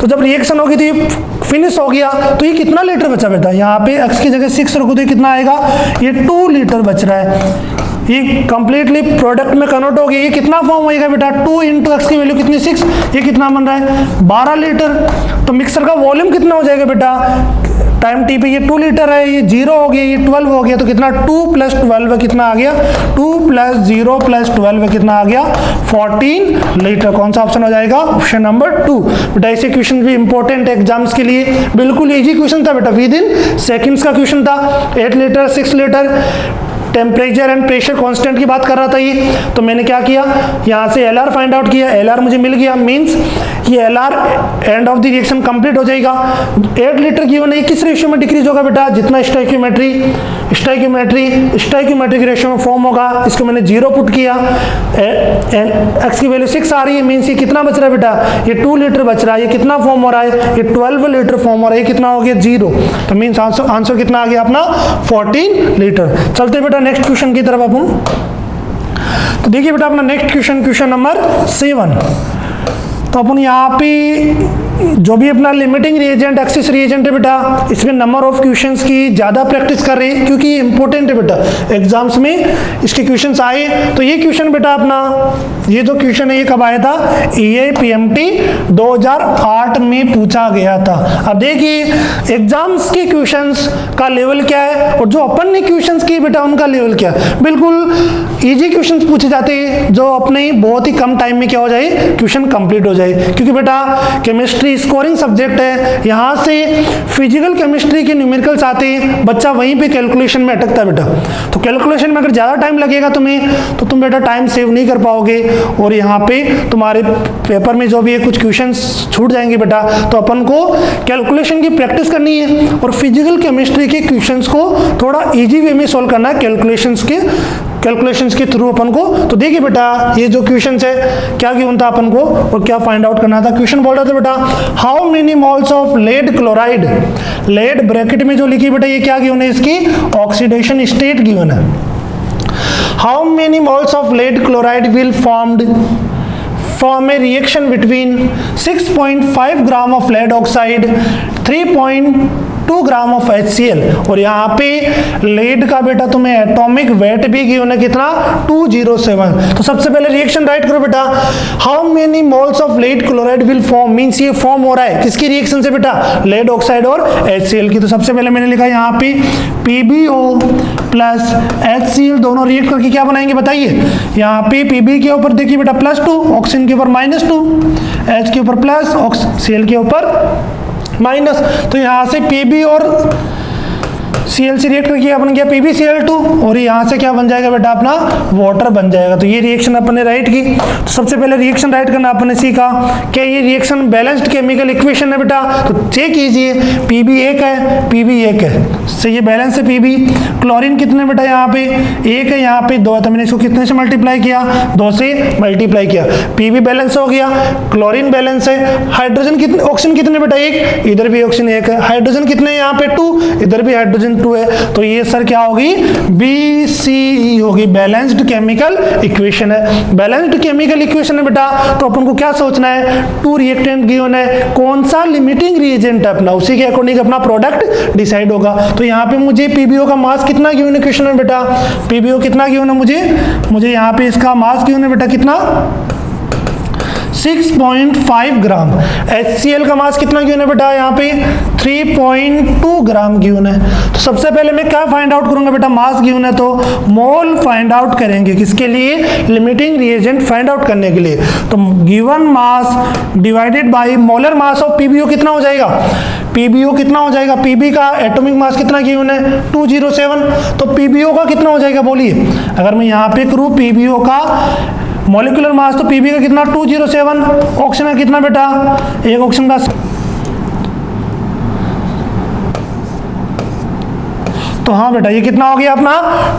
तो जब रिएक्शन होगी तो ये फिनिश हो गया, तो ये कितना लीटर बचा बेटा, यहाँ पे एक्स की जगह 6 रखो तो ये कितना आएगा, ये 2 लीटर बच रहा है। ये कंप्लीटली प्रोडक्ट में कन्वर्ट हो गया। ये कितना फॉर्म होएगा बेटा, 2 इंटू एक्स की वैल्यू कितनी 6, ये कितना बन रहा है 12 लीटर। तो मिक्सर का वॉल्यूम कितना हो जाएगा बेटा, टाइम टी पे ये 2 लीटर है, ये 0 हो गया, ये 12 हो गया। तो कितना 2 + 12 कितना आ गया, 2 + 0 + 12 कितना आ गया 14 लीटर। कौन सा ऑप्शन हो जाएगा, ऑप्शन नंबर 2 बेटा। ऐसे क्वेश्चन भी इंपॉर्टेंट एग्जाम्स के लिए, बिल्कुल इजी क्वेश्चन था बेटा, विद इन सेकंड्स का क्वेश्चन था। 8 litre 6 litre temperature and pressure constant की बात कर रहा था ये। तो मैंने क्या किया, यहाँ से LR फाइंड आउट किया, LR मुझे मिल गया। मींस ये LR end of the reaction complete हो जाएगा। 8 लीटर गिवन है, किस रेशियो में डिक्रीज होगा बेटा, जितना स्टोइकियोमेट्री की रेशियो में फॉर्म होगा। इसको मैंने 0 पुट किया, एक्स की वैल्यू 6 आ रही है। मींस ये कितना बच रहा है बेटा, ये 2 लीटर बच रहा है। ये कितना फॉर्म हो रहा है, ये 12 लीटर फॉर्म हो रहा है। ये कितना हो गया 0। तो मींस आंसर कितना आ गया अपना 14 लीटर। चलते बेटा नेक्स्ट क्वेश्चन की तरफ अपन। तो देखिए बेटा अपना नेक्स्ट क्वेश्चन नंबर 7। तो अपन यहाँ पे जो भी अपना लिमिटिंग रिएजेंट एक्सिस रिएजेंट है बेटा, इसमें नंबर ऑफ क्वेश्चंस की ज़्यादा प्रैक्टिस कर रहे हैं, क्योंकि ये इंपॉर्टेंट है बेटा। एग्जाम्स में इसके क्वेश्चंस आए। तो ये क्वेश्चन बेटा अपना, ये जो क्वेश्चन है ये कब आया था, EAPMT 2008 में पूछा गया था। अब देखिए एग्जाम्स के क्वेश्चंस का लेवल क्या है, और जो अपन ने क्वेश्चंस किए बेटा उनका लेवल क्या है। बिल्कुल इजी क्वेश्चंस पूछे जाते हैं, जो अपने बहुत ही कम टाइम में क्या हो जाए, क्वेश्चन कंप्लीट हो जाए। क्योंकि बेटा केमिस्ट्री स्कोरिंग सब्जेक्ट है, यहाँ से फिजिकल केमिस्ट्री के न्यूमेरिकल्स आते हैं, बच्चा वहीं पे कैलकुलेशन में अटकता है बेटा। तो कैलकुलेशन में अगर ज़्यादा टाइम लगेगा तुम्हें, तो तुम बेटा टाइम सेव नहीं कर पाओगे, और यहाँ पे तुम्हारे पेपर में जो भी है कुछ क्वेश्चंस छूट जाएंगे बेटा। तो अपन को कैलकुलेशन की प्रैक्टिस करनी है, और फिजिकल केमिस्ट्री के क्वेश्चंस को थोड़ा ईजी वे में सोल्व करना है कैलकुलेशंस के थ्रू अपन को। तो देखिए बेटा ये जो क्वेश्चन है क्या गिवन था अपन को, और क्या फाइंड आउट करना था। क्वेश्चन बोल रहा था बेटा how many moles of lead chloride, lead bracket में जो लिखी बेटा ये क्या गिवन है, इसकी ऑक्सीडेशन स्टेट गिवन है। How many moles of lead chloride will form a reaction between 6.5 gram of lead oxide, 3.2 gram of HCl। और यहाँ पे लेड का बेटा तुम्हें एटॉमिक वेट भी गिवन है कितना, 207। तो सबसे पहले रिएक्शन राइट करो बेटा, how many moles of lead chloride will form, means ये फॉर्म हो रहा है किसकी रिएक्शन से बेटा, लेड ऑक्साइड और HCl की। तो सबसे पहले मैंने लिखा यहाँ पे PbO प्लस HCl दोनों रिएक्ट करके क्या बनाएंगे बताइए। यहाँ पे Pb के ऊपर देखिए बेटा +2, ऑक्सीजन के ऊपर -2, H के ऊपर प्लस, Cl के ऊपर माइनस। तो यहाँ से Pb और Cl से रिएक्ट करके अपन गया PbCl2 और यहाँ से क्या बन जाएगा बेटा अपना वाटर बन जाएगा। तो ये रिएक्शन अपन ने राइट की। तो सबसे पहले रिएक्शन राइट करना अपन ने सीखा, क्या ये रिएक्शन बैलेंस्ड केमिकल इक्वेशन है बेटा, तो चेक कीजिए Pb 1 है, Pb 1 है, से ये बैलेंस है Pb। क्लोरीन कितने बेटा यहाँ पे 1 है, यहाँ पे 2 है, तो मैंने इसको कितने से मल्टीप्लाई किया, 2 से मल्टीप्लाई किया। Pb बैलेंस हो गया, क्लोरीन बैलेंस है, हाइड्रोजन कितने, ऑक्सीजन कितने बेटा 1, इधर भी ऑक्सीजन 1 है, हाइड्रोजन कितने यहाँ पे 2, इधर भी हाइड्रोजन 2 है। तो ये सर क्या होगी, BCE होगी, बैलेंस्ड केमिकल इक्वेशन है। बैलेंस्ड केमिकल इक्वेशन है बेटा, तो अपन को क्या सोचना है, 2 रिएक्टेंट गिवन है, कौन सा लिमिटिंग रिएजेंट है अपना, उसी के अकॉर्डिंग अपना प्रोडक्ट डिसाइड होगा। तो यहाँ पे मुझे PbO का मास कितना गिवन है क्वेश्चन में बेटा, PbO कितना गिवन है मुझे यहाँ पे इसका मास गिवन है बेटा कितना, 6.5 ग्राम। HCl का मास कितना गिवन है बेटा यहाँ पे 3.2 ग्राम गिवन है। तो सबसे पहले मैं क्या फाइंड आउट करूंगा बेटा, मास गिवन है तो मोल फाइंड आउट करेंगे, किसके लिए, लिमिटिंग रिएजेंट फाइंड आउट करने के लिए। तो given mass divided by molar mass of PbO कितना हो जाएगा, PbO कितना हो जाएगा, Pb का एटॉमिक मास कितना गिवन है 207, तो PbO का कितना हो जाएगा बोलिए। अगर मैं यहाँ पे करूँ PbO का मॉलिक्यूलर मास, तो Pb का कितना 207, ऑक्सीजन का कितना बेटा, एक ऑक्सीजन का, तो हाँ बेटा ये कितना हो गया अपना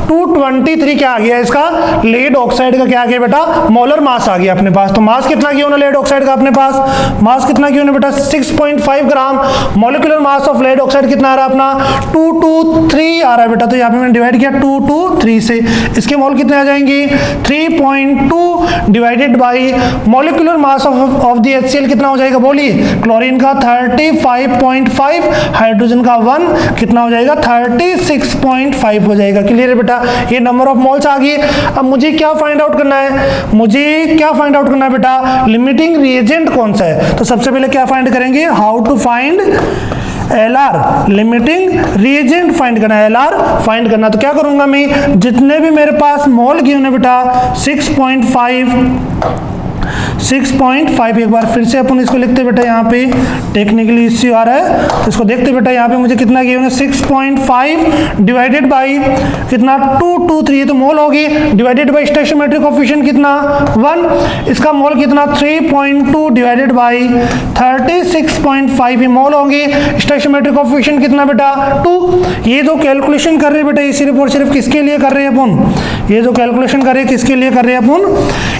223 क्या आ गया इसका, लेड ऑक्साइड का क्या आ गया बेटा, मोलर मास आ गया अपने पास। तो मास कितना क्यों ना लेड ऑक्साइड का अपने पास, मास कितना क्यों ना बेटा 6.5 ग्राम। Molecular mass of lead oxide कितना आ रहा है अपना 223 आ रहा है बेटा। तो यहाँ पे मैंने डिवाइड किया 223 से, इसके मोल कितने आ जाएंगे 3.2 divided by molecular mass of the HCl कितना हो जाएगा बोलिए, क्लोरीन का 35.5, हाइड्रोजन का 1 कितना हो जाएगा 36.5 हो जाएगा। क्लियर है बेटा, ये नंबर ऑफ मोल्स आ गई। अब मुझे क्या फाइंड आउट करना है, मुझे क्या फाइंड आउट करना है बेटा, लिमिटिंग रिएजेंट कौन सा है। तो सबसे पहले क्या फाइंड करेंगे, how to find LR, limiting reagent find करना है, LR फाइंड करना। तो क्या करूंगा मैं, जितने भी मेरे पास मोल गिवन है बेटा 6.5 एक बार फिर से अपन इसको लिखते बेटा, यहाँ पे टेक्निकली इश्यू आ रहा है तो इसको देखते बेटा। यहाँ पे मुझे कितना गिवन है 6.5 डिवाइडेड बाई कितना 223, तो मोल होगी, डिवाइडेड बाई स्टोइकियोमेट्रिक कोएफिशिएंट कितना 1, इसका मोल कितना 3.2 डिवाइडेड बाई 36.5 मोल होंगे। स्टोइकियोमेट्रिक कोएफिशिएंट कितना बेटा 2। ये जो कैलकुलेशन कर रहे हैं बेटा, ये सिर्फ और सिर्फ किसके लिए कर रहे हैं अपन, ये जो कैलकुलेशन कर रहे हैं किसके लिए कर रहे हैं अपन,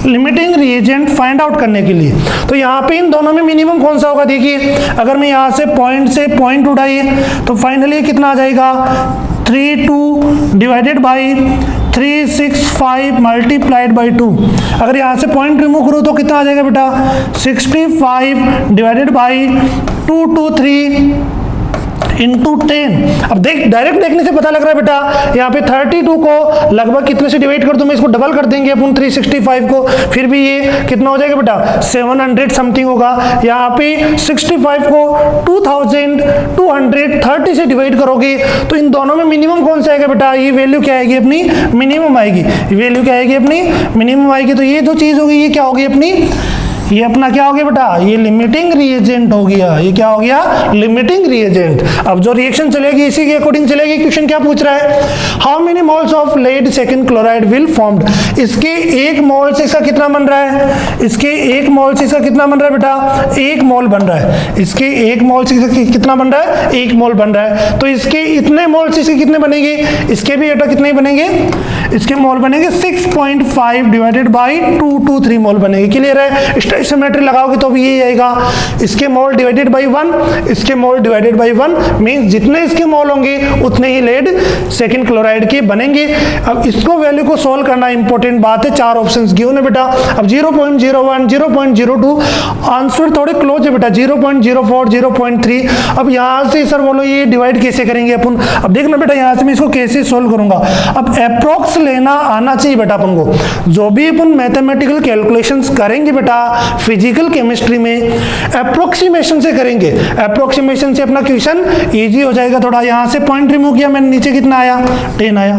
लिमिटिंग रिएजेंट फाइंड आउट करने के लिए। तो यहाँ पे इन दोनों में मिनिमम कौन सा होगा, देखिए अगर मैं यहाँ से पॉइंट उठाइए तो फाइनली कितना आ जाएगा 32 डिवाइडेड बाई 365 मल्टीप्लाइड बाई 2। अगर यहाँ से पॉइंट रिमूव करूँ तो कितना आ जाएगा बेटा 65 डिवाइडेड बाई 223 इंटू 10। अब देख डायरेक्ट देखने से पता लग रहा है बेटा, यहाँ पे 32 को लगभग कितने से डिवाइड कर दूं मैं, इसको डबल कर देंगे अपन 365 को, फिर भी ये कितना हो जाएगा बेटा 700 समथिंग होगा। यहाँ पे 65 को 2230 से डिवाइड करोगे तो इन दोनों में मिनिमम कौन सा आएगा बेटा, ये वैल्यू क्या आएगी अपनी, मिनिमम आएगी। वैल्यू क्या आएगी अपनी, मिनिमम आएगी। तो ये जो चीज होगी ये क्या होगी अपनी, ये अपना क्या हो गया बेटा, ये लिमिटिंग रिएजेंट हो गया। ये क्या हो गया, लिमिटिंग रिएजेंट। अब जो रिएक्शन चलेगी इसी के अकॉर्डिंग चलेगी। क्वेश्चन क्या पूछ रहा है, how many moles of lead second chloride will formed. इसके एक मोल से इसका कितना बन रहा है, इसके एक मोल से इसका कितना बन रहा है बेटा, 1 मोल बन रहा है। इसके 1 मोल से कितना बन रहा है, 1 मोल बन रहा है। तो इसके इतने मोल से इसके कितने बनेंगे, इसके भी बेटा कितने बनेंगे, इसके मोल बनेंगे 6.5 डिवाइडेड बाई 223 मोल बनेंगे। क्लियर है। स्टोइशियोमेट्री लगाओगे तो भी यही आएगा, इसके मोल डिवाइडेड बाई 1, इसके मोल डिवाइडेड बाई 1 मीन्स जितने इसके मोल होंगे उतने ही लेड सेकंड क्लोराइड के बनेंगे। अब इसको वैल्यू को सोल्व करना इंपॉर्टेंट बात है, 4 ऑप्शंस गिवन है बेटा। अब 0.01, 0.02 आंसर थोड़े क्लोज है बेटा, 0.04, 0.3। अब यहाँ से सर बोलो ये डिवाइड कैसे करेंगे अपन, अब देखना बेटा यहाँ से मैं इसको कैसे सोल्व करूंगा। अब अप्रोक्स लेना आना चाहिए बेटा अपन को, जो भी अपन मैथमेटिकल कैलकुलेशंस करेंगे बेटा फिजिकल केमिस्ट्री में अप्रोक्सीमेशन से करेंगे, अप्रोक्सीमेशन से अपना क्वेश्चन इजी हो जाएगा। थोड़ा यहाँ से पॉइंट रिमूव किया मैंने, नीचे कितना आया 10 आया,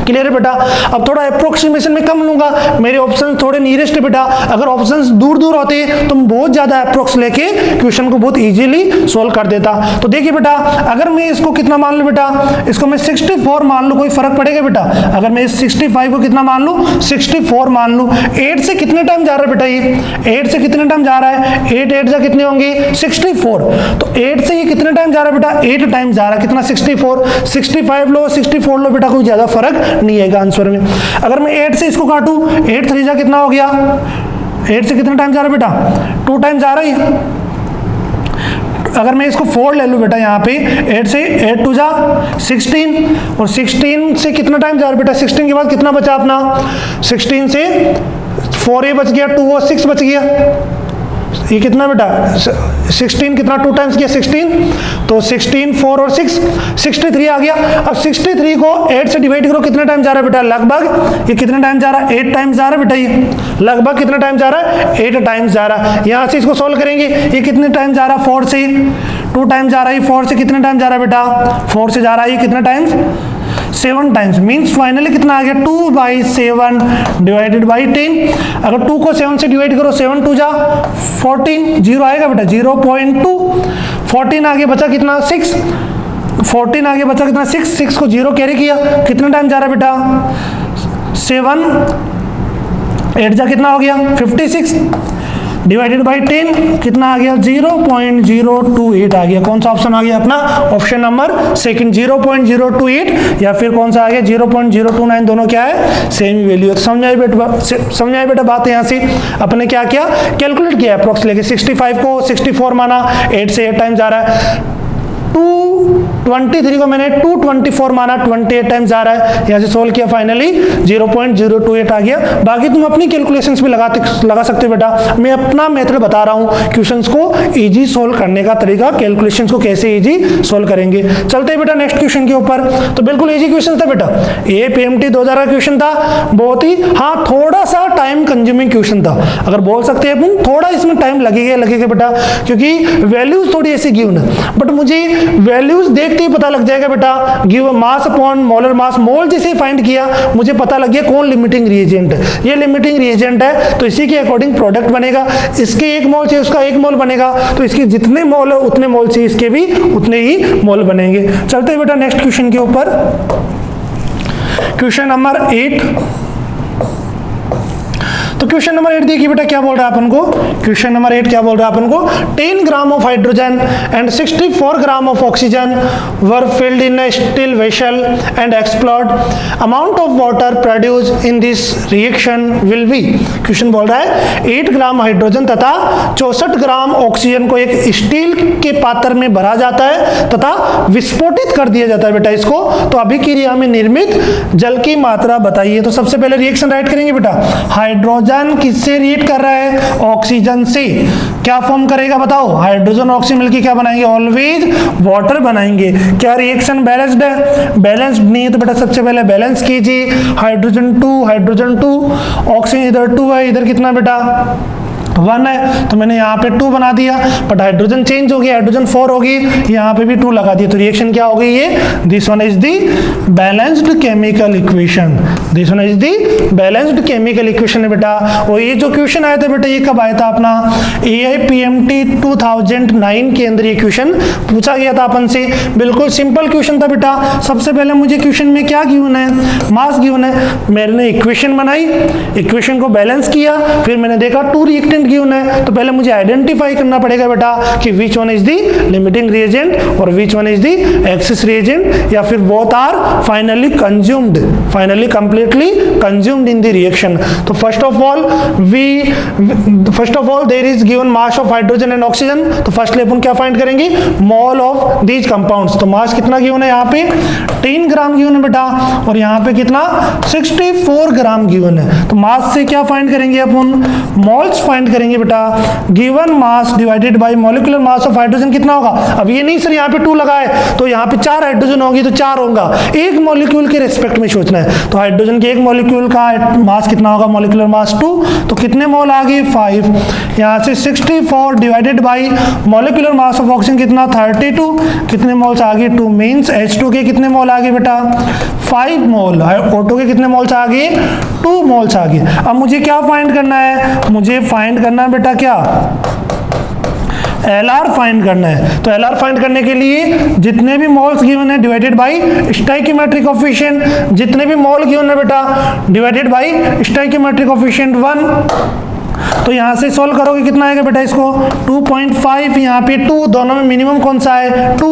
क्लियर है बेटा। अब थोड़ा अप्रोक्सीमेशन में कम लूंगा, मेरे ऑप्शन थोड़े नियरेस्ट है बेटा, अगर ऑप्शंस दूर दूर होते तो मैं बहुत ज्यादा अप्रोक्स लेके क्वेश्चन को बहुत इजीली सोल्व कर देता। तो देखिए बेटा अगर मैं इसको कितना मान लूं बेटा, इसको मैं 64 मान लूं, कोई फर्क पड़ेगा बेटा? अगर मैं इस 65 को कितना मान लूं, 64 मान लूं। 8 से कितने टाइम जा रहा है बेटा, ये 8 से कितने टाइम जा रहा है, 8 8 जा कितने होंगे 64, तो 8 से ये कितने टाइम जा रहा है बेटा, 8 टाइम जा रहा है, कितना 64, 65 लो 64 लो बेटा, कोई ज्यादा फर्क नहीं आएगा आंसर में। अगर मैं 8 से इसको काटूं, 8 3 जा कितना हो गया, 8 से कितने टाइम जा रहा है बेटा, 2 टाइम जा रहा है। अगर मैं इसको 4 ले लूं बेटा यहाँ पे, 8 से 8 2 जा 16, और 16 से कितना टाइम जा रहा है बेटा, 16 के बाद कितना बचा अपना, 16 से 4 ये बच गया, 2 और 6 बच गया, ये कितना बेटा 16 कितना 2 टाइम्स किया 16, तो 16 4 और 6 63 आ गया। अब 63 को 8 से डिवाइड करो, कितना टाइम जा रहा है बेटा, लगभग ये कितना टाइम जा रहा है, 8 टाइम्स जा रहा है बेटा, ये लगभग कितना टाइम जा रहा है, 8 टाइम्स जा रहा है। यहाँ से इसको सोल्व करेंगे, ये कितने टाइम जा रहा है, 4 से 2 टाइम जा रहा है, 4 से कितने टाइम जा रहा है बेटा, 4 से जा रहा है ये कितना टाइम्स, 7 टाइम्स, मीन्स फाइनली कितना आ गया 2/7 डिवाइडेड बाई 10। अगर 2 को 7 से डिवाइड करो, 7 2 जा 14, 0 आएगा बेटा 0.2, 14 आगे बचा कितना 6, 14 आगे बचा कितना 6, 6 को 0 कैरी किया, कितना टाइम जा रहा है बेटा 7 8 जा कितना हो गया 56 डिवाइडेड बाई 10 कितना आ गया 0.028 आ गया। कौन सा ऑप्शन आ गया अपना, ऑप्शन नंबर सेकंड 0.028, या फिर कौन सा आ गया 0.029, दोनों क्या है सेम ही वैल्यू है। समझाए बेटा बात यहाँ से अपने क्या किया, कैलकुलेट किया अप्रोक्स लेके, 65 को 64 माना, 8 से 8 टाइम जा रहा है, 223 को मैंने 224 माना, 28 टाइम्स आ रहा है, यहाँ से सोल्व किया, फाइनली 0.028 आ गया। बाकी तुम अपनी कैलकुलेशंस भी लगा सकते हो बेटा, मैं अपना मेथड बता रहा हूँ क्वेश्चंस को इजी सोल्व करने का तरीका, कैलकुलेशंस को कैसे इजी सोल्व करेंगे। चलते हैं बेटा नेक्स्ट क्वेश्चन के ऊपर। तो बिल्कुल इजी क्वेश्चन था बेटा, ये PMT 2000 का क्वेश्चन था, बहुत ही हाँ थोड़ा सा टाइम कंज्यूमिंग क्वेश्चन था, अगर बोल सकते हैं अपन थोड़ा इसमें टाइम लगेगा बेटा, क्योंकि वैल्यूज थोड़ी ऐसी गिवन है, बट मुझे वैल्यूज देखते ही पता लग जाएगा बेटा, give mass upon molar mass, mole जैसे फाइंड किया मुझे पता लग गया कौन लिमिटिंग रिएजेंट है, ये लिमिटिंग रिएजेंट है, तो इसी के अकॉर्डिंग प्रोडक्ट बनेगा, इसके 1 मोल से उसका 1 मोल बनेगा, तो इसके जितने मोल है उतने मोल से इसके भी उतने ही मोल बनेंगे। चलते हैं बेटा नेक्स्ट क्वेश्चन के ऊपर, क्वेश्चन नंबर 8। तो क्वेश्चन नंबर 8 देखिए बेटा क्या बोल रहा है अपन को, क्वेश्चन नंबर 8 क्या बोल रहा है अपन को, 10 gram of hydrogen and 64 gram of oxygen were filled in a steel vessel and explode, amount of water produce in this reaction will be. Question बोल रहा है 8 ग्राम हाइड्रोजन तथा 64 ग्राम ऑक्सीजन को एक स्टील के पात्र में भरा जाता है तथा विस्फोटित कर दिया जाता है बेटा इसको, तो अभिक्रिया में निर्मित जल की मात्रा बताइए। तो सबसे पहले रिएक्शन राइट करेंगे बेटा, हाइड्रोजन किससे रिएक्ट कर रहा है, ऑक्सीजन से, क्या फॉर्म करेगा बताओ, हाइड्रोजन ऑक्सीजन मिलकर क्या बनाएंगे, ऑलवेज वाटर बनाएंगे। क्या रिएक्शन बैलेंस्ड है, बैलेंस्ड नहीं है, तो बेटा सबसे पहले बैलेंस कीजिए, हाइड्रोजन 2 ऑक्सीजन इधर 2 है, इधर कितना बेटा 1 है, तो मैंने यहाँ पे 2 बना दिया, बट हाइड्रोजन चेंज हो गया, हाइड्रोजन 4 होगी, यहाँ पे भी 2 लगा दिया, तो रिएक्शन क्या हो गई ये, this one is the balanced chemical equation, this one is the balanced chemical equation है बेटा। और ये जो क्वेश्चन आया था बेटा ये कब आया था अपना, AIPMT 2009 के अंदर ये क्वेश्चन पूछा गया था अपन से, बिल्कुल सिंपल क्वेश्चन था बेटा। सबसे पहले मुझे क्वेश्चन में क्या गिवन है, मास गिवन है, मैंने इक्वेशन बनाई, इक्वेशन को बैलेंस किया, फिर मैंने देखा 2 रिएक्टेंट रिएजेंट गिवन है, तो पहले मुझे आइडेंटिफाई करना पड़ेगा बेटा कि which one is the limiting reagent और which one is the excess reagent, या फिर both are finally consumed, finally completely consumed in the reaction. तो first of all there is given mass of hydrogen and oxygen, तो firstly अपन क्या find करेंगे, mole of these compounds. तो मास कितना given है, यहाँ पे 10 ग्राम गिवन है बेटा, और यहाँ पे कितना 64 ग्राम गिवन है। तो मास से क्या फाइंड करेंगे अपन, मोल्स फाइंड करेंगे बेटा। Given mass divided by molecular mass of hydrogen कितना होगा, अब ये नहीं सर यहाँ पे 2 लगा है तो यहाँ पे 4 हाइड्रोजन होगी तो 4 होगा, एक मॉलिक्यूल के रेस्पेक्ट में सोचना है। तो हाइड्रोजन के एक मॉलिक्यूल का मास कितना होगा, मॉलिक्यूलर मास 2, तो कितने मोल आ गए 5। यहाँ से 64 divided by molecular mass of oxygen कितना 32, कितने मोल्स आ गए 2, मीन्स H2 के कितने मोल आ गए बेटा 5 मोल, O2 के कितने मोल्स आ गए 2 मोल्स आ गए। अब मुझे क्या फाइंड करना है, मुझे फाइंड करना है बेटा क्या, LR फाइंड करना है। तो LR फाइंड करने के लिए जितने भी मोल्स गिवन है डिवाइडेड बाय स्टोइकियोमेट्रिक कोएफिशिएंट, जितने भी मोल गिवन है बेटा डिवाइडेड बाय स्टोइकियोमेट्रिक कोएफिशिएंट 1। तो यहाँ से सोल्व करोगे कितना आएगा बेटा, इसको 2.5, यहाँ पे 2, दोनों में मिनिमम कौन सा है 2,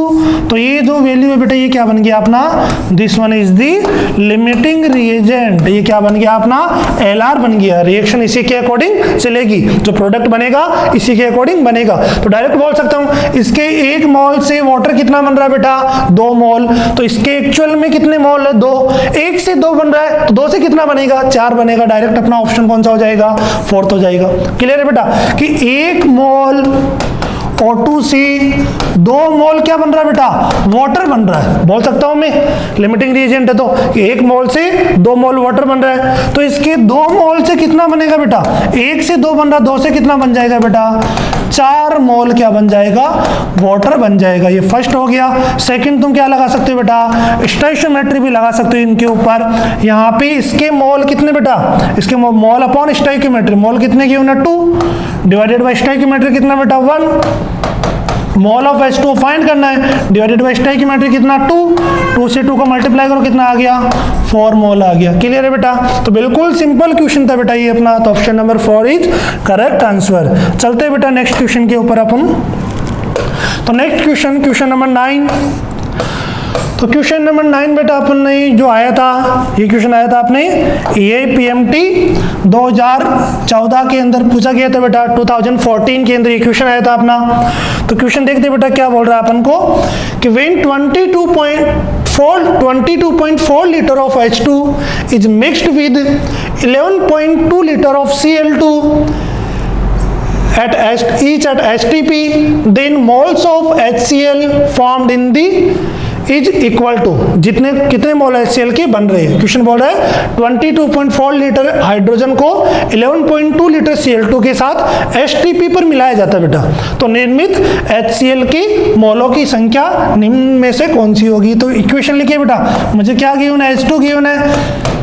तो ये जो वैल्यू है बेटा ये क्या बन गया अपना, this one is the limiting reagent, ये क्या बन गया अपना LR बन गया। रिएक्शन इसी के अकॉर्डिंग चलेगी, जो प्रोडक्ट बनेगा इसी के अकॉर्डिंग बनेगा। तो डायरेक्ट बोल सकता हूँ इसके 1 मोल से वाटर कितना बन रहा है बेटा 2 मोल, तो इसके एक्चुअल में कितने मोल है 2, 1 से 2 बन रहा है तो 2 से कितना बनेगा 4 बनेगा। डायरेक्ट अपना ऑप्शन कौन सा हो जाएगा, 4th हो जाएगा। क्लियर है बेटा कि 1 मोल O2 से 2 मोल क्या बन रहा है बेटा, वाटर बन रहा है, बोल सकता हूं मैं, लिमिटिंग रिएजेंट है तो 1 मोल से 2 मोल वाटर बन रहा है। तो इसके 2 मोल से कितना बनेगा बेटा, 1 से 2 बन रहा, 2 से कितना बन जाएगा बेटा 4 मोल क्या बन जाएगा, वाटर बन जाएगा। ये फर्स्ट हो गया। सेकंड तुम क्या लगा सकते हो बेटा, स्टोइकियोमेट्री भी लगा सकते हो इनके ऊपर। यहाँ पे इसके मोल कितने बेटा, इसके मोल अपॉन स्टोइकियोमेट्री, मोल कितने की होना 2 डिवाइडेड बाय स्टोइकियोमेट्री कितना बेटा 1, मोल ऑफ H2 फाइंड करना है डिवाइडेड बाय स्टोइकियोमेट्री कितना 2 से 2 को मल्टीप्लाई करो कितना आ गया 4 मोल आ गया। क्लियर है बेटा, तो बिल्कुल सिंपल क्वेश्चन था बेटा ये अपना, तो option number 4 is correct answer. चलते हैं बेटा नेक्स्ट क्वेश्चन के ऊपर अपन। तो नेक्स्ट क्वेश्चन नंबर 9। तो क्वेश्चन नंबर 9 बेटा अपन ने जो आया था, ये क्वेश्चन आया था अपने AIPMT 2014 के अंदर पूछा गया था बेटा, 2014 के अंदर ये क्वेश्चन आया था अपना। तो क्वेश्चन देखते बेटा क्या बोल रहा है अपन को कि when 22.4 liter of H2 is mixed with 11.2 liter of Cl2 each at STP, then moles of HCl formed in the is equal to, जितने कितने मोल HCl के बन रहे हैं। क्वेश्चन बोल रहा है 22.4 लीटर हाइड्रोजन को 11.2 लीटर Cl2 के साथ STP पर मिलाया जाता है बेटा, तो निर्मित HCl की मोलों की संख्या निम्न में से कौन सी होगी। तो इक्वेशन लिखिए बेटा, मुझे क्या गिवन है H2 गिवन है,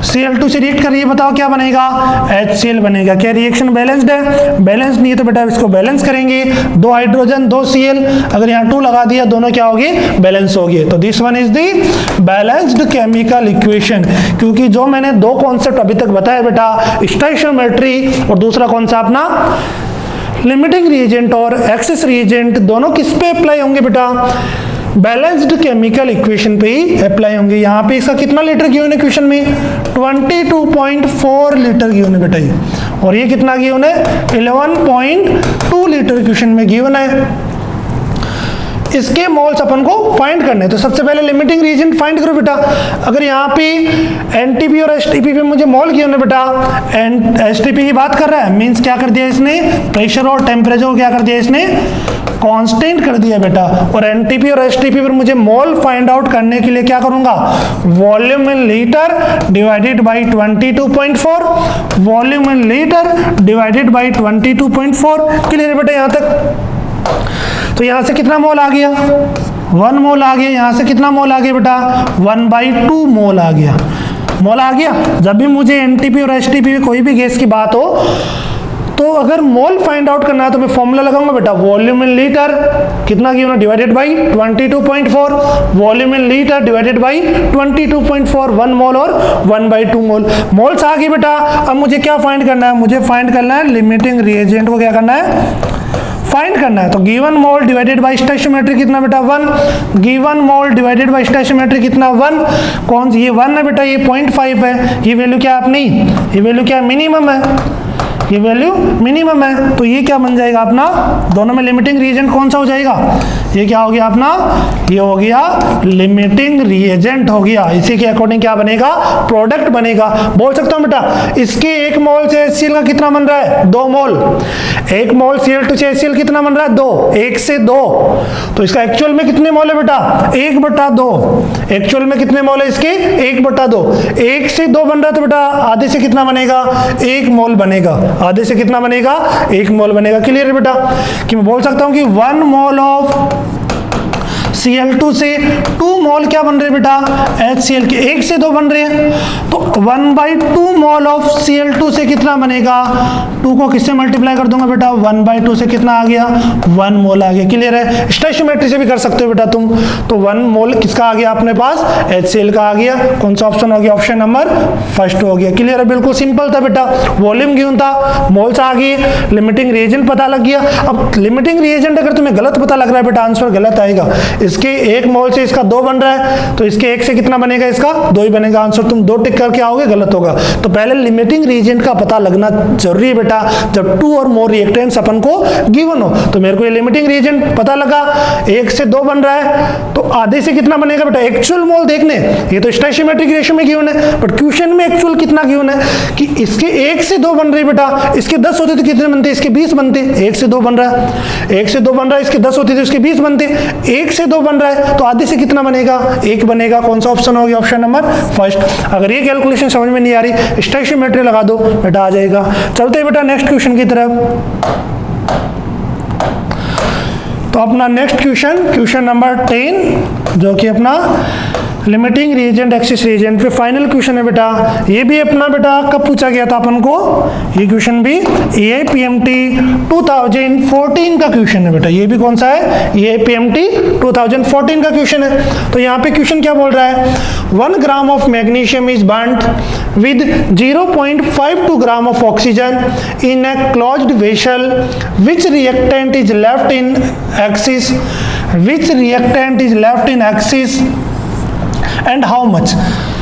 Cl2 से रिएक्ट करिए, बताओ क्या बनेगा HCl बनेगा। क्या रिएक्शन बैलेंस्ड है, बैलेंस नहीं है तो बेटा इसको बैलेंस करेंगे, 2 हाइड्रोजन 2 Cl, अगर यहाँ 2 लगा दिया दोनों क्या हो गए बैलेंस हो गए। तो this one is the balanced chemical equation, क्योंकि जो मैंने 2 कॉन्सेप्ट अभी तक बताया बेटा, स्टोइकियोमेट्री और दूसरा कौन सा अपना लिमिटिंग रिएजेंट और एक्सेस रिएजेंट, दोनों किस पे अप्लाई होंगे बेटा, बैलेंस्ड केमिकल इक्वेशन पे ही अप्लाई होंगे। यहाँ पे इसका कितना लीटर गिवन है क्वेश्चन में 22.4 लीटर गिवन है बेटा ये, और ये कितना गिवन है 11.2 लीटर क्वेश्चन में गिवन है। इसके मोल्स अपन को फाइंड करने हैं, तो सबसे पहले लिमिटिंग रीजन फाइंड करो बेटा। अगर यहाँ पे एनटीपी और एसटीपी पे मुझे मोल गिवन है बेटा, एसटीपी की बात कर रहा है, मींस क्या कर दिया इसने, प्रेशर और टेम्परेचर को क्या कर दिया इसने कांस्टेंट कर दिया बेटा। और एनटीपी और एसटीपी पर मुझे मोल फाइंड आउट करने के लिए क्या करूंगा, volume in litre divided by 22.4, volume in litre divided by 22.4। Clear है बेटा यहाँ तक। तो यहां से कितना मोल आ गया 1 मोल आ गया, यहां से कितना मोल आ गया बेटा 1/2 मोल आ गया, मोल आ गया। जब भी मुझे एनटीपी और एसटीपी में कोई भी गैस की बात हो तो अगर मोल फाइंड आउट करना है तो मैं फॉर्मूला लगाऊंगा बेटा, वॉल्यूम इन लीटर कितना गिवन है divided by 22.4, volume in litre divided by 22.4, 1 मोल और 1/2 मोल। मोल्स आ गई बेटा। अब मुझे क्या फाइंड करना है, मुझे फाइंड करना है लिमिटिंग रिएजेंट को क्या करना है, फाइंड करना है। तो given mole divided by stoichiometry कितना बेटा 1, given mole divided by stoichiometry कितना 1, कौन सी ये 1 है बेटा, ये 0.5 है, ये वैल्यू क्या अपनी, ये वैल्यू क्या मिनिमम है, ये वैल्यू मिनिमम है। तो ये क्या बन जाएगा अपना, दोनों में लिमिटिंग रिएजेंट कौन सा हो जाएगा, ये क्या हो गया अपना, ये हो गया लिमिटिंग रिएजेंट हो गया। इसी के अकॉर्डिंग क्या बनेगा, प्रोडक्ट बनेगा। बोल सकता हूं बेटा इसके 1 मोल से HCl का कितना बन रहा है 2 मोल, 1 मोल Cl2 से HCl कितना बन रहा है 2, 1 से 2, तो इसका एक्चुअल में कितने मोल है बेटा 1/2, एक्चुअल में कितने मोल है इसके 1/2, 1 से 2 बन रहा है तो बेटा आधे से कितना बनेगा 1 मोल बनेगा, आधे से कितना बनेगा 1 मोल बनेगा। क्लियर है बेटा, कि मैं बोल सकता हूं कि 1 मोल ऑफ Cl2 से 2 मोल क्या बन रहे हैं बेटा HCl के, 1 से 2 बन रहे हैं, तो 1/2 मोल ऑफ Cl2 से कितना बनेगा, 2 को किससे मल्टीप्लाई कर दूंगा बेटा 1/2 से कितना आ गया 1 मोल आ गया। क्लियर है, स्टोइकियोमेट्री से भी कर सकते हो बेटा तुम। तो 1 मोल किसका आ गया अपने पास HCl का आ गया, कौन सा ऑप्शन हो गया, ऑप्शन नंबर फर्स्ट हो गया। क्लियर है, बिल्कुल सिंपल था बेटा, वॉल्यूम गिवन था, मोल्स आ गई, लिमिटिंग रिएजेंट पता लग गया। अब लिमिटिंग रिएजेंट अगर तुम्हें गलत पता लग रहा है बेटा आंसर गलत आएगा। इसके 1 मोल से इसका 2 बन रहा है तो इसके 1 से कितना बनेगा, इसका 2 ही बनेगा, आंसर तुम 2 टिक करके आओगे गलत होगा। तो पहले लिमिटिंग रिएजेंट का पता लगना जरूरी है बेटा, जब 2 और मोर रिएक्टेंट्स अपन को गिवन हो। तो मेरे को ये लिमिटिंग रिएजेंट पता लगा, 1 से 2 बन रहा है तो आधे से कितना बनेगा बेटा, एक्चुअल मोल देखने, ये तो स्टोइकियोमेट्रिक रेशियो में गिवन है, बट क्वेश्चन में एक्चुअल कितना गिवन है कि इसके 1 से 2 बन रहे बेटा, इसके 10 होते तो कितने बनते, इसके 20 बनते, 1 से 2 बन रहा है, 1 से 2 बन रहा है, इसके 10 होते तो इसके 20 बनते, 1 से 2 बन रहा है तो आधे से कितना बनेगा 1 बनेगा। कौन सा ऑप्शन हो गया, ऑप्शन नंबर फर्स्ट। अगर ये कैलकुलेशन समझ में नहीं आ रही स्टोइकियोमेट्री लगा दो बेटा आ जाएगा। चलते बेटा नेक्स्ट क्वेश्चन की तरफ। तो अपना नेक्स्ट क्वेश्चन नंबर 10 जो कि अपना लिमिटिंग रिएजेंट एक्सिस रिएजेंट पे फाइनल क्वेश्चन है बेटा। ये भी अपना बेटा कब पूछा गया था अपन को, ये क्वेश्चन भी APMT 2014 का क्वेश्चन है बेटा। ये भी कौन सा है, APMT 2014 का क्वेश्चन है। तो यहाँ पे क्वेश्चन क्या बोल रहा है, 1 ग्राम of magnesium is burned with 0.52 gram of oxygen in a closed vessel. Which reactant is left in axis? Which reactant is left in axis and how much?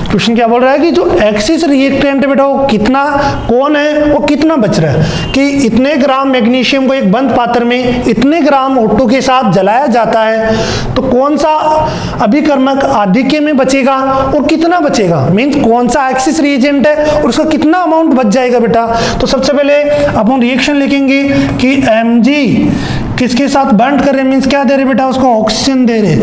Question क्या बोल रहा है कि जो एक्सिस रिएक्टेंट है बेटा वो कितना, कौन है, वो कितना बच रहा है, कि इतने ग्राम मैग्नीशियम को एक बंद पात्र में इतने ग्राम O2 के साथ जलाया जाता है तो कौन सा अभिकर्मक आधिक्य में बचेगा और कितना बचेगा, मीन्स कौन सा एक्सिस रिएजेंट है और उसका कितना अमाउंट बच जाएगा बेटा। तो सबसे पहले अपन रिएक्शन लिखेंगे कि Mg किसके साथ बर्न कर रहे हैं, मीन्स क्या दे रहे बेटा, उसको ऑक्सीजन दे रहे,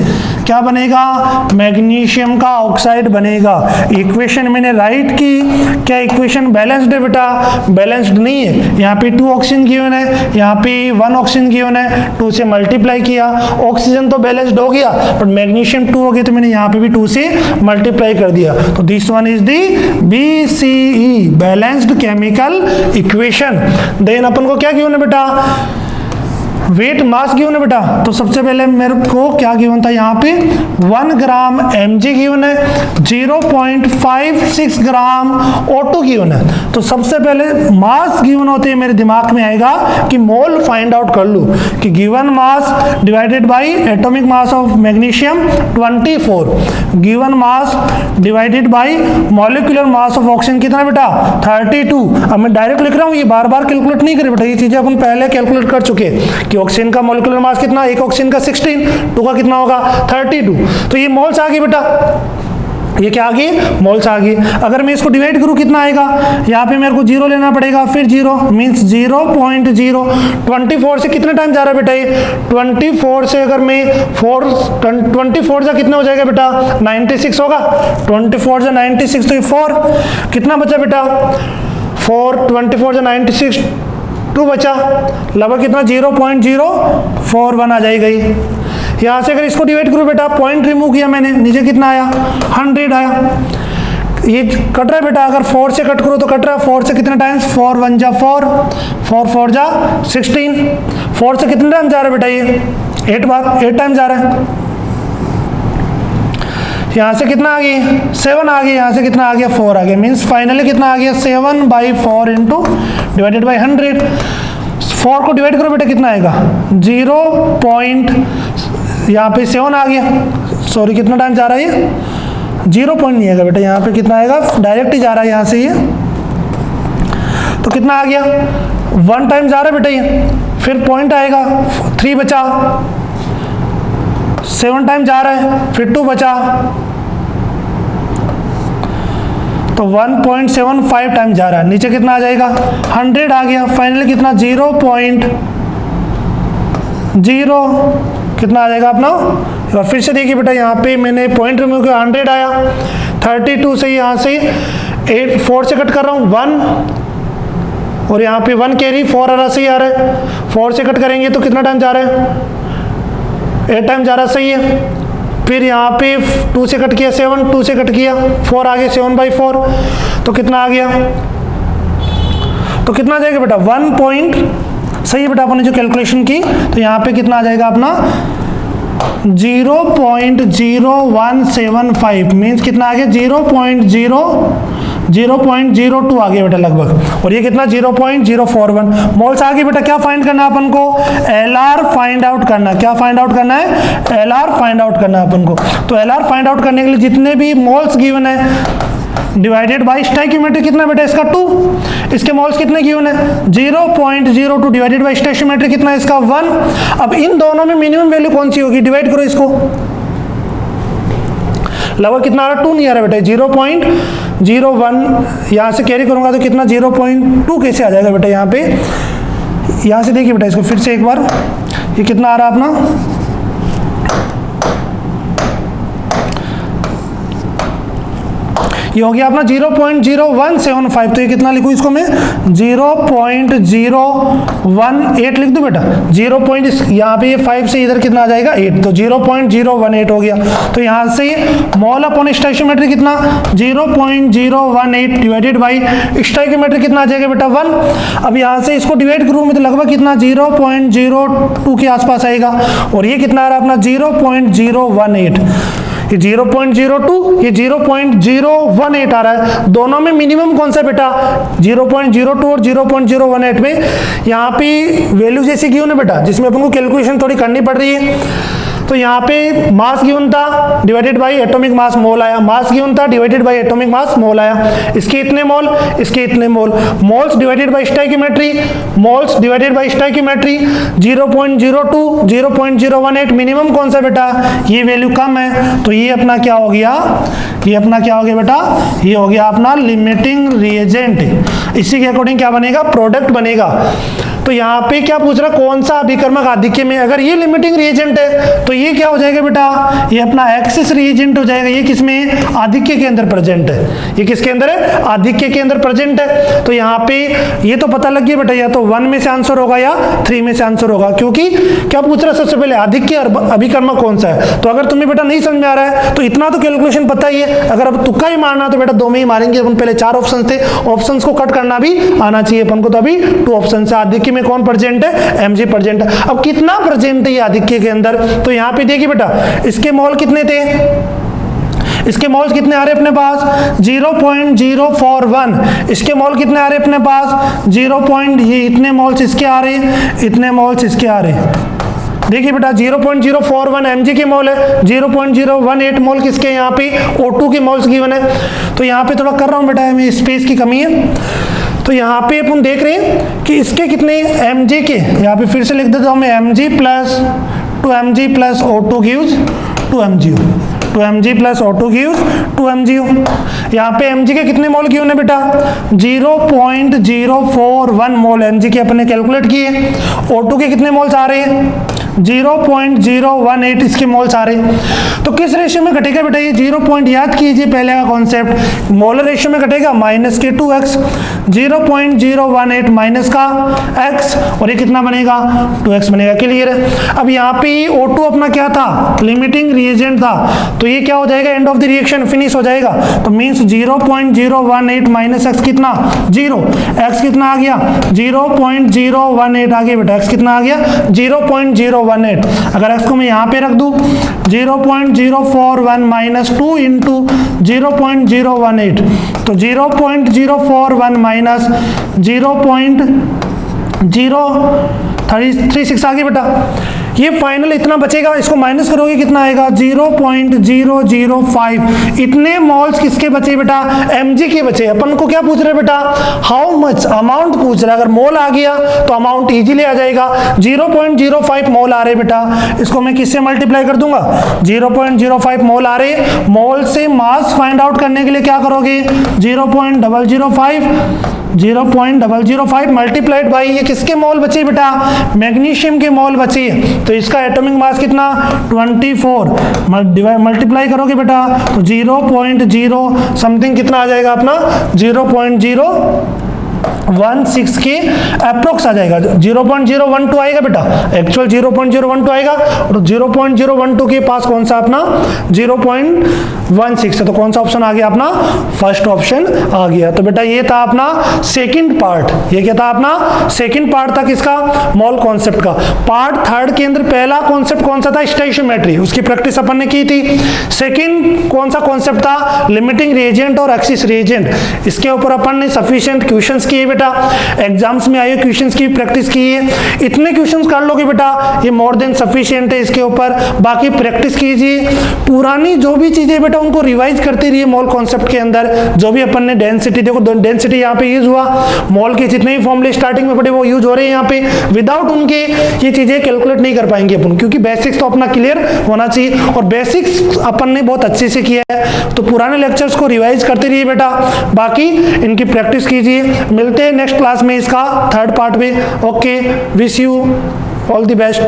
क्या बनेगा मैग्नीशियम का ऑक्साइड बनेगा। इक्वेशन मैंने राइट की, क्या इक्वेशन बैलेंस्ड है बेटा, बैलेंस्ड नहीं है। यहाँ पे 2 ऑक्सीजन गिवन है, यहाँ पे 1 ऑक्सीजन गिवन है, 2 से मल्टीप्लाई किया, ऑक्सीजन तो बैलेंस्ड हो गया बट मैग्नीशियम 2 हो गया तो मैंने यहाँ पे भी 2 से मल्टीप्लाई कर दिया। तो this one is the BCE balanced chemical equation. Then अपन को क्या गिवन है बेटा, वेट मास गिवन है बेटा। तो सबसे पहले मेरे को क्या गिवन था, यहाँ पे 1 ग्राम Mg गिवन है, 0.56 ग्राम O2 गिवन है। तो सबसे पहले मास गिवन होते हैं मेरे दिमाग में आएगा कि मोल फाइंड आउट कर लूँ कि given mass divided by atomic mass of magnesium 24, given mass divided by molecular mass of oxygen कितना बेटा 32। अब मैं डायरेक्ट लिख रहा हूँ, ये बार बार कैलकुलेट नहीं करे बेटा, ये चीजें अपन पहले कैलकुलेट कर चुके कि ऑक्सीजन का मॉलिक्यूलर मास कितना, एक ऑक्सीजन का 16, 2 का कितना होगा 32। तो ये मोल्स आ गए बेटा, ये क्या आ गई मोल्स आ गई। अगर मैं इसको डिवाइड करूं कितना आएगा, यहाँ पे मेरे को 0 लेना पड़ेगा, फिर 0 मीन्स 0.0, 24 से कितने टाइम जा रहा है बेटा ये 24 से, अगर मैं 24 से कितना हो जाएगा बेटा 96 होगा, 24 से 96 तो ये 4 कितना बचा बेटा 4, 24 से 96 2 बचा, लगभग कितना 0.041 आ जाएगा ये। यहाँ से अगर इसको डिवाइड करूँ बेटा, पॉइंट रिमूव किया मैंने, नीचे कितना आया 100 आया। ये कट रहा है बेटा, अगर 4 से कट करो तो कट रहा है। 4 से कितने टाइम्स, 4 1 जा 4, 4 4 जा 16। 4 से कितने टाइम जा रहा है बेटा, ये 8 बार, 8 टाइम जा रहा है। यहाँ से कितना आ गई, 7 आ गई, यहाँ से कितना आ गया, 4 आ गया। मीन्स फाइनली कितना आ गया, 7/4 इंटू डिवाइडेड बाई 100। 4 को डिवाइड करो बेटा, कितना आएगा, 0 पॉइंट, यहाँ पे 7 आ गया, सॉरी कितना टाइम जा रहा है ये, 0 पॉइंट नहीं आएगा बेटा, यहाँ पे कितना आएगा, डायरेक्ट ही जा रहा है यहाँ से ये, तो कितना आ गया, 1 टाइम जा रहा है बेटा ये। फिर पॉइंट आएगा, 3 बचा, 7 टाइम जा रहा है, फिर 2 बचा, तो 1.75 टाइम जा रहा है। नीचे कितना आ जाएगा, 100 आ गया। फाइनली कितना, 0.0 कितना आ जाएगा अपना। और फिर से देखिए बेटा, यहाँ पे मैंने पॉइंट रिमूव किया, 100 आया। 32 से यहाँ से 8 4 से कट कर रहा हूँ 1, और यहाँ पे 1 कैरी 4 आ रहा, सही आ रहा है। 4 से कट करेंगे तो कितना टाइम जा रहा है, 8 टाइम जा रहा, सही है। फिर यहाँ पे 2 से कट किया 7, 2 से कट किया 4 आ गया, 7/4, तो कितना आ गया, तो कितना आ जाएगा बेटा, 1 पॉइंट, सही है बेटा, आपने जो कैलकुलेशन की, तो यहाँ पे कितना आ जाएगा अपना 0.0175, मीन्स कितना आ गया, 0.02 आ गया बेटा लगभग। और ये कितना, 0.041 मोल्स आ गए बेटा। क्या फाइंड करना है अपन को, LR फाइंड आउट करना। क्या फाइंड आउट करना है, LR फाइंड आउट करना है अपन को। तो LR फाइंड आउट करने के लिए जितने भी मोल्स गिवन है डिवाइडेड बाई स्टोइकियोमेट्री, कितना बेटा इसका 2, इसके मोल्स कितने गिवन है, 0.02 डिवाइडेड बाई स्टोइकियोमेट्री कितना है इसका 1। अब इन दोनों में मिनिमम वैल्यू कौन सी होगी, डिवाइड करो इसको, लगभग कितना आ रहा है, 2 नहीं आ रहा बेटा, 0.01, यहाँ से कैरी करूंगा तो कितना 0.2 कैसे आ जाएगा बेटा। यहाँ पे, यहाँ से देखिए बेटा इसको फिर से एक बार, ये कितना आ रहा है अपना, ये हो गया अपना 0.0175। तो ये कितना लिखूँ इसको मैं, 0.018 लिख दूँ बेटा। 0 पॉइंट, यहाँ पे ये 5 से इधर कितना आ जाएगा 8, तो 0.018 हो गया। तो यहाँ से मोल अपॉन स्टोइकियोमेट्री कितना, 0.018 डिवाइडेड बाई स्टोइकियोमेट्री कितना आ जाएगा बेटा 1। अब यहाँ से इसको डिवाइड करूँ मैं तो लगभग कितना 0.02 के आसपास आएगा। और ये कितना आ रहा है अपना 0.018, ये 0.02, ये 0.018 आ रहा है। दोनों में मिनिमम कौन सा बेटा, 0.02 और 0.018 में यहाँ पे वैल्यू जैसी गिवन है बेटा, जिसमें अपन को कैलकुलेशन थोड़ी करनी पड़ रही है। तो यहाँ पे मास गिवन था divided by atomic mass mole आया, मास गिवन था divided by atomic mass mole आया। इसके इतने मोल, इसके इतने mole, moles divided by stoichiometry, moles divided by stoichiometry 0.02, 0.018, minimum कौन सा बेटा, ये वैल्यू कम है। तो ये अपना क्या हो गया, ये अपना क्या हो गया बेटा, ये हो गया अपना लिमिटिंग रिएजेंट। इसी के अकॉर्डिंग क्या बनेगा, प्रोडक्ट बनेगा। तो यहाँ पे क्या पूछ रहा है, कौन सा अभिकर्मक आधिक्य में, अगर ये लिमिटिंग रिएजेंट है तो ये क्या हो जाएगा बेटा, ये अपना एक्सिस रिएजेंट हो जाएगा। ये किसमें, आधिक्य के अंदर प्रेजेंट है। ये किसके अंदर है, आधिक्य के अंदर प्रेजेंट है। तो यहाँ पे ये तो पता लग गया बेटा, या तो 1 में से आंसर होगा या 3 में से आंसर होगा, क्योंकि क्या पूछ रहा है सबसे पहले, आधिक्य अभिकर्मक कौन सा है। तो अगर तुम्हें बेटा नहीं समझ में आ रहा है तो इतना तो कैलकुलेशन पता ही है। अगर अब तुक्का ही मारना तो बेटा 2 में ही मारेंगे। अपन पहले 4 ऑप्शन थे, ऑप्शन को कट करना भी आना चाहिए अपन को। तो अभी 2 ऑप्शन से आधिक्य में कौन प्रेजेंट है, Mg प्रेजेंट है। अब कितना प्रेजेंट है ये आधिक्य के अंदर, तो यहाँ पे देखिए बेटा, इसके मोल कितने थे, इसके मोल्स कितने आ रहे अपने पास 0.041, इसके मोल कितने आ रहे अपने पास 0. ये इतने मोल्स इसके आ रहे, इतने मोल्स इसके आ रहे। देखिए बेटा 0.041 Mg के मोल है, 0.018 मोल किसके, यहाँ पे O2 के मोल्स गिवन है। तो यहाँ पे थोड़ा कर रहा हूँ बेटा, हमें स्पेस की कमी है। तो यहाँ पे अपन देख रहे हैं कि इसके कितने Mg के, यहाँ पे फिर से लिख देता हूँ मैं, Mg plus 2Mg plus O2 gives 2Mg, 2Mg plus O2 gives 2Mg। यहाँ पे Mg के कितने मोल गिवन है बेटा, 0.041 मोल Mg के अपने कैलकुलेट किए। O2 के कितने मोल्स आ रहे हैं, 0.018 इसके मोल्स आ रहे। तो किस रेशियो में घटेगा बेटा ये 0. याद कीजिए पहले का कॉन्सेप्ट, मोलर रेशियो में घटेगा -2x, 0.018 माइनस का x, और ये कितना बनेगा 2x बनेगा। क्लियर है। अब यहाँ पे O2 अपना क्या था, लिमिटिंग रिएजेंट था, तो ये क्या हो जाएगा, end of the reaction, finish हो जाएगा। तो मींस 0.018 माइनस x कितना 0, x कितना आ गया 0.018 आ गया बेटा, x कितना आ गया 0.018। अगर x को मैं यहाँ पे रख दूं 0.041 माइनस 2 इंटू 0.018, तो 0.041 माइनस 0.036 आ गया बेटा। ये फाइनल इतना बचेगा, इसको माइनस करोगे कितना आएगा 0.005। इतने मोल्स किसके बचे बेटा, mg के बचे। अपन को क्या पूछ रहे बेटा, हाउ मच, अमाउंट पूछ रहा है। अगर मोल आ गया तो अमाउंट इजीली आ जाएगा। 0.05 मोल आ रहे बेटा, इसको मैं किससे मल्टीप्लाई कर दूंगा, 0.05 मोल आ रहे। मोल से मास फाइंड आउट करने के लिए क्या करोगे, 0.005 मल्टीप्लाइड बाई ये किसके मोल बचे बेटा, मैग्नीशियम के मोल बचे। तो इसका एटॉमिक मास कितना 24, मल्टीप्लाई करोगे बेटा तो 0.0 समथिंग कितना आ जाएगा अपना 0.016 के अप्रोक्स आ जाएगा। 0.012 आएगा बेटा, एक्चुअल 0.012 आएगा, और 0.012 के पास कौन सा अपना 0.16 है। तो कौन सा ऑप्शन आ गया अपना, फर्स्ट ऑप्शन आ गया। तो बेटा ये था अपना सेकंड पार्ट। ये क्या था अपना सेकंड पार्ट था किसका, मोल कॉन्सेप्ट का। पार्ट थर्ड के अंदर पहला कॉन्सेप्ट कौन सा था, स्टोइकियोमेट्री, उसकी प्रैक्टिस अपन ने की थी। सेकंड कौन सा कॉन्सेप्ट था, लिमिटिंग रिएजेंट और एक्सिस रिएजेंट। इसके ऊपर अपन ने सफिशिएंट क्वेश्चंस किए बेटा, एग्जाम्स में आए क्वेश्चंस की प्रैक्टिस की है। इतने क्वेश्चंस कर लोगे बेटा ये मोर देन सफिशिएंट है इसके ऊपर। बाकी प्रैक्टिस कीजिए, पुरानी जो भी चीजें बेटा उनको रिवाइज करते रहिए। मोल कॉन्सेप्ट के अंदर जो भी अपन ने डेंसिटी, देखो डेंसिटी यहाँ पे यूज हुआ, मोल के जितने भी फॉर्मूले स्टार्टिंग में पढ़े वो यूज हो रहे हैं यहाँ पे। विदाउट उनके ये चीजें कैलकुलेट नहीं कर पाएंगे अपन, क्योंकि बेसिक्स तो अपना क्लियर होना चाहिए, और बेसिक्स अपन ने बहुत अच्छे से किया है। तो पुराने लेक्चर्स को रिवाइज करते रहिए बेटा, बाकी इनकी प्रैक्टिस कीजिए। मिलते हैं नेक्स्ट क्लास में इसका थर्ड पार्ट में। Okay, wish you all the best.